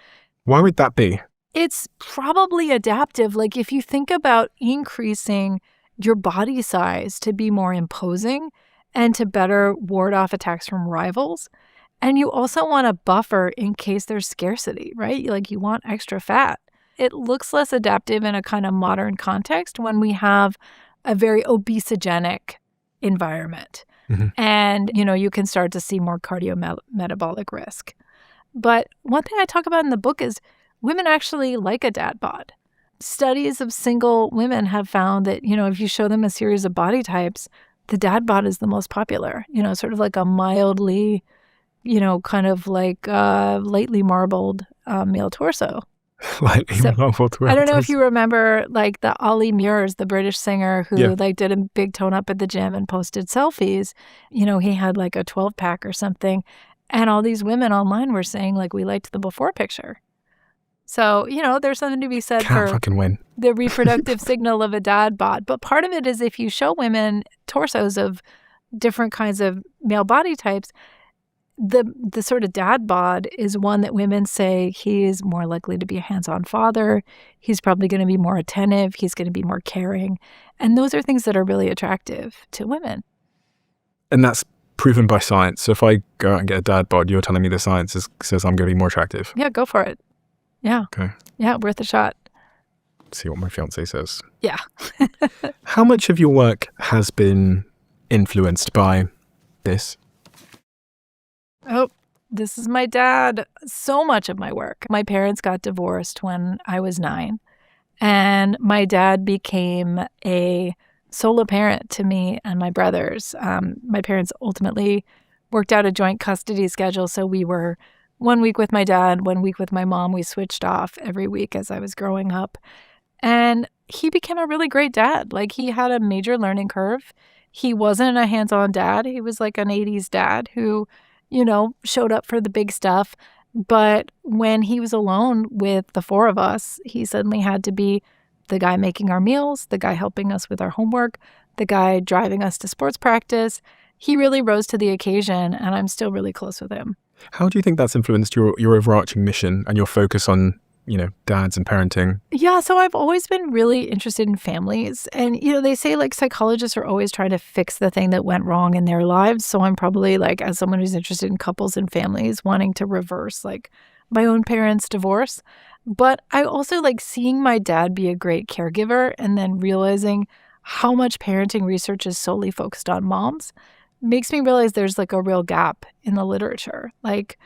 Why would that be? It's probably adaptive. If you think about increasing your body size to be more imposing and to better ward off attacks from rivals. And you also want a buffer in case there's scarcity, right? You want extra fat. It looks less adaptive in a kind of modern context when we have a very obesogenic environment. And, you can start to see more cardiometabolic risk. But one thing I talk about in the book is women actually like a dad bod. Studies of single women have found that, if you show them a series of body types, the dad bod is the most popular, sort of a mildly, kind of lightly marbled male torso. Lightly marbled torso. I don't know if you remember the Ollie Murs, the British singer who did a big tone up at the gym and posted selfies. He had a 12-pack or something. And all these women online were saying we liked the before picture. So, there's something to be said for the reproductive signal of a dad bod. But part of it is if you show women torsos of different kinds of male body types, the sort of dad bod is one that women say he is more likely to be a hands-on father. He's probably going to be more attentive. He's going to be more caring. And those are things that are really attractive to women. And that's proven by science. So if I go out and get a dad bod, you're telling me the science says I'm going to be more attractive? Yeah, go for it. Yeah. Okay. Yeah, worth a shot. See what my fiance says. Yeah. How much of your work has been influenced by this? Oh, this is my dad. So much of my work. My parents got divorced when I was 9, and my dad became a solo parent to me and my brothers. My parents ultimately worked out a joint custody schedule, so we were 1 week with my dad, 1 week with my mom. We switched off every week as I was growing up. And he became a really great dad. Like, he had a major learning curve. He wasn't a hands-on dad. He was like an 80s dad who, showed up for the big stuff. But when he was alone with the 4 of us, he suddenly had to be the guy making our meals, the guy helping us with our homework, the guy driving us to sports practice. He really rose to the occasion, and I'm still really close with him. How do you think that's influenced your overarching mission and your focus on, dads and parenting? Yeah, so I've always been really interested in families. And, they say like psychologists are always trying to fix the thing that went wrong in their lives. So I'm probably like, as someone who's interested in couples and families, wanting to reverse like my own parents' divorce. But I also like seeing my dad be a great caregiver and then realizing how much parenting research is solely focused on moms makes me realize there's like a real gap in the literature. Like,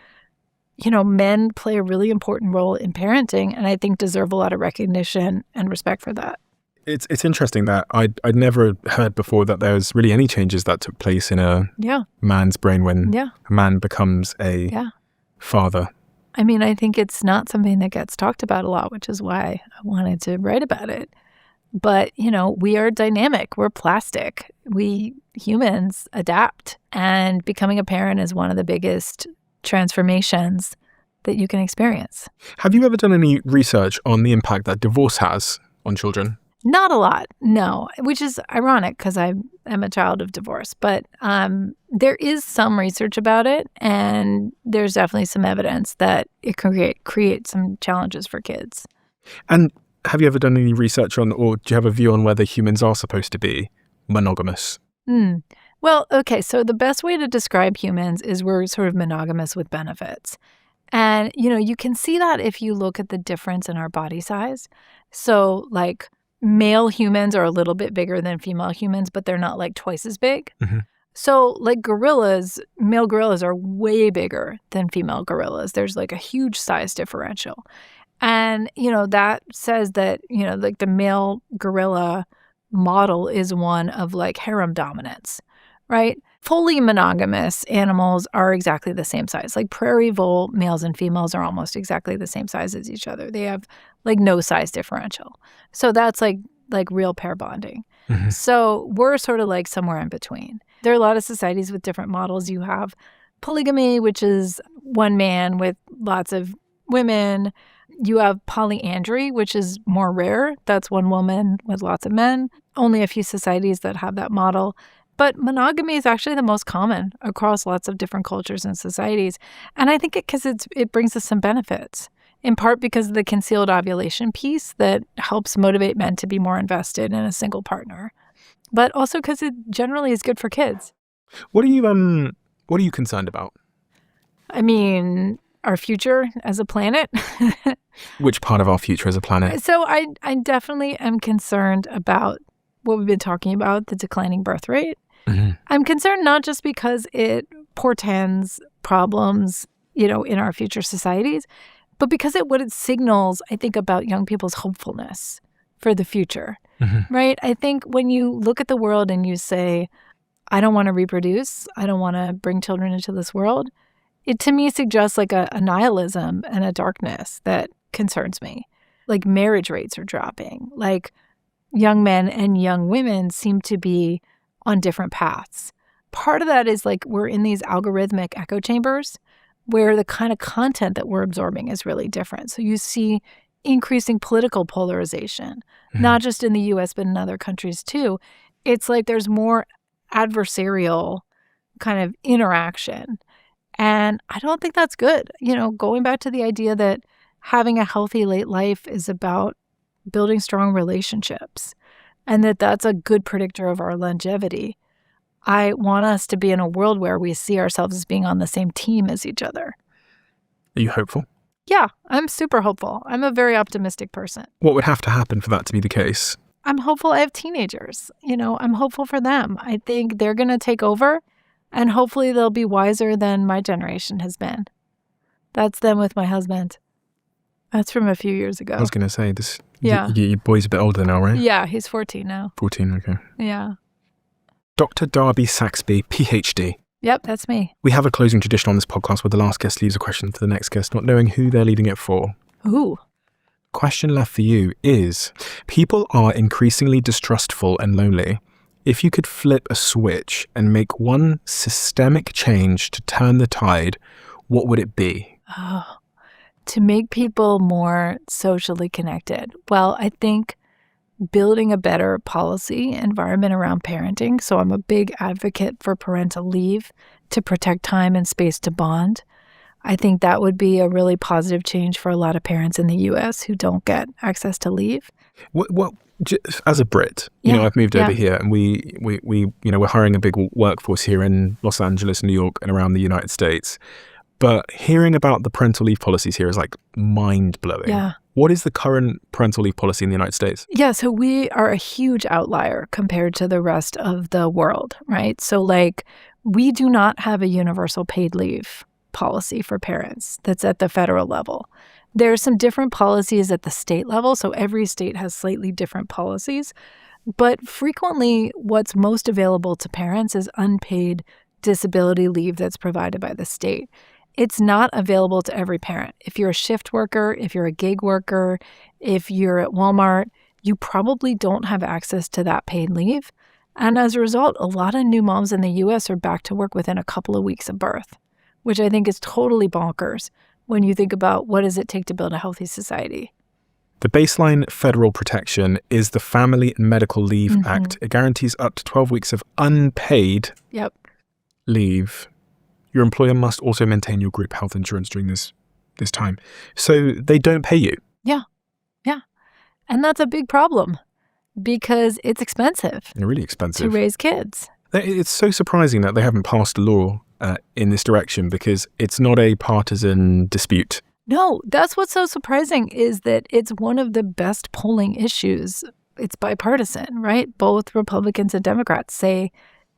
men play a really important role in parenting, and I think deserve a lot of recognition and respect for that. It's interesting that I'd never heard before that there was really any changes that took place in a man's brain when a man becomes a father. I mean, I think it's not something that gets talked about a lot, which is why I wanted to write about it. But, we are dynamic. We're plastic. We humans adapt. And becoming a parent is one of the biggest transformations that you can experience. Have you ever done any research on the impact that divorce has on children? Not a lot, no, which is ironic because I am a child of divorce. But there is some research about it, and there's definitely some evidence that it can create some challenges for kids. And have you ever done any research on, or do you have a view on whether humans are supposed to be monogamous? Well, okay, so the best way to describe humans is we're sort of monogamous with benefits. And, you can see that if you look at the difference in our body size. So, like, male humans are a little bit bigger than female humans, but they're not, like, twice as big. Mm-hmm. So, like, male gorillas are way bigger than female gorillas. There's, like, a huge size differential. And, that says that, like, the male gorilla model is one of, like, harem dominance. Right? Fully monogamous animals are exactly the same size. Like prairie vole males and females are almost exactly the same size as each other. They have like no size differential. So that's like real pair bonding. Mm-hmm. So we're sort of like somewhere in between. There are a lot of societies with different models. You have polygamy, which is one man with lots of women. You have polyandry, which is more rare. That's one woman with lots of men. Only a few societies that have that model. But monogamy is actually the most common across lots of different cultures and societies. And I think it brings us some benefits, in part because of the concealed ovulation piece that helps motivate men to be more invested in a single partner, but also because it generally is good for kids. What are you concerned about? I mean, our future as a planet. Which part of our future as a planet? So I definitely am concerned about what we've been talking about, the declining birth rate. Mm-hmm. I'm concerned not just because it portends problems, in our future societies, but because what it signals, I think, about young people's hopefulness for the future, right? I think when you look at the world and you say, I don't want to reproduce, I don't want to bring children into this world, it to me suggests like a nihilism and a darkness that concerns me. Like marriage rates are dropping, like young men and young women seem to be on different paths. Part of that is like we're in these algorithmic echo chambers where the kind of content that we're absorbing is really different. So you see increasing political polarization, not just in the US, but in other countries too. It's like there's more adversarial kind of interaction. And I don't think that's good. Going back to the idea that having a healthy late life is about building strong relationships and that's a good predictor of our longevity. I want us to be in a world where we see ourselves as being on the same team as each other. Are you hopeful? Yeah, I'm super hopeful. I'm a very optimistic person. What would have to happen for that to be the case? I'm hopeful. I have teenagers. I'm hopeful for them. I think they're going to take over, and hopefully they'll be wiser than my generation has been. That's them with my husband. That's from a few years ago. I was going to say, this. Yeah. Your boy's a bit older now, right? Yeah, he's 14 now. 14, okay. Yeah. Dr. Darby Saxbe, PhD. Yep, that's me. We have a closing tradition on this podcast where the last guest leaves a question to the next guest, not knowing who they're leaving it for. Ooh. Question left for you is, people are increasingly distrustful and lonely. If you could flip a switch and make one systemic change to turn the tide, what would it be? Oh, to make people more socially connected. Well, I think building a better policy environment around parenting. So I'm a big advocate for parental leave to protect time and space to bond. I think that would be a really positive change for a lot of parents in the U.S. who don't get access to leave. What as a Brit, I've moved over here, and we're hiring a big workforce here in Los Angeles, New York, and around the United States. But hearing about the parental leave policies here is like mind-blowing. Yeah. What is the current parental leave policy in the United States? Yeah, so we are a huge outlier compared to the rest of the world, right? So we do not have a universal paid leave policy for parents that's at the federal level. There are some different policies at the state level, so every state has slightly different policies. But frequently, what's most available to parents is unpaid disability leave that's provided by the state. It's not available to every parent. If you're a shift worker, if you're a gig worker, if you're at Walmart, you probably don't have access to that paid leave. And as a result, a lot of new moms in the U.S. are back to work within a couple of weeks of birth, which I think is totally bonkers when you think about what does it take to build a healthy society. The baseline federal protection is the Family and Medical Leave Act. It guarantees up to 12 weeks of unpaid leave. Your employer must also maintain your group health insurance during this time. So they don't pay you. Yeah. And that's a big problem because it's expensive. And really expensive. To raise kids. It's so surprising that they haven't passed a law in this direction because it's not a partisan dispute. No, that's what's so surprising is that it's one of the best polling issues. It's bipartisan, right? Both Republicans and Democrats say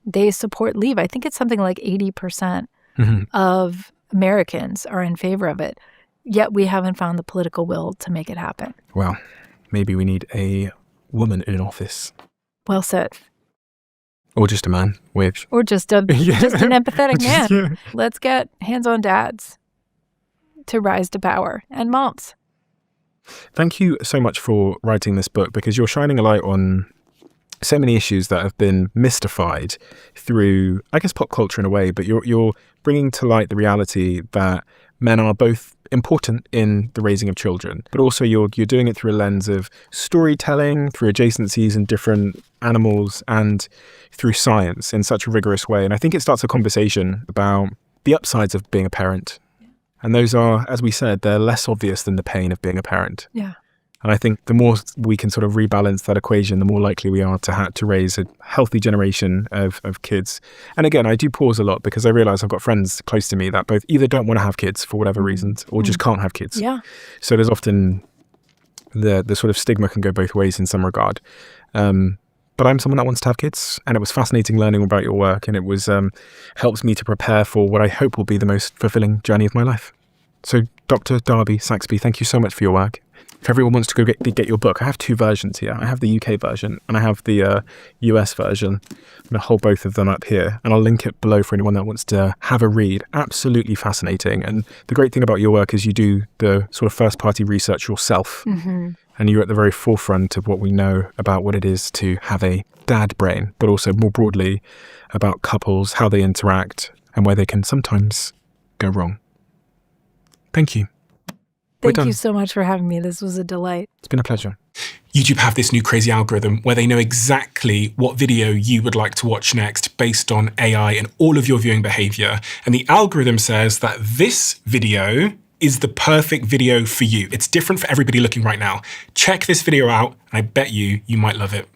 they support leave. I think it's something like 80% of Americans are in favor of it. Yet we haven't found the political will to make it happen. Well, maybe we need a woman in office. Well said. Or just a man with... Or just an empathetic man. Yeah. Let's get hands-on dads to rise to power, and moms. Thank you so much for writing this book, because you're shining a light on so many issues that have been mystified through, I guess, pop culture in a way, but you're bringing to light the reality that men are both important in the raising of children, but also you're doing it through a lens of storytelling, through adjacencies in different animals, and through science in such a rigorous way. And I think it starts a conversation about the upsides of being a parent. And those are, as we said, they're less obvious than the pain of being a parent. Yeah. And I think the more we can sort of rebalance that equation, the more likely we are to raise a healthy generation of kids. And again, I do pause a lot because I realize I've got friends close to me that both either don't want to have kids for whatever reasons or just can't have kids. Yeah. So there's often the sort of stigma can go both ways in some regard. But I'm someone that wants to have kids, and it was fascinating learning about your work, and it was helps me to prepare for what I hope will be the most fulfilling journey of my life. So Dr. Darby Saxbe, thank you so much for your work. If everyone wants to go get your book, I have two versions here. I have the UK version and I have the US version. I'm going to hold both of them up here, and I'll link it below for anyone that wants to have a read. Absolutely fascinating. And the great thing about your work is you do the sort of first-party research yourself. And you're at the very forefront of what we know about what it is to have a dad brain, but also more broadly about couples, how they interact, and where they can sometimes go wrong. Thank you. Thank you so much for having me. This was a delight. It's been a pleasure. YouTube have this new crazy algorithm where they know exactly what video you would like to watch next based on AI and all of your viewing behavior. And the algorithm says that this video is the perfect video for you. It's different for everybody looking right now. Check this video out, and I bet you might love it.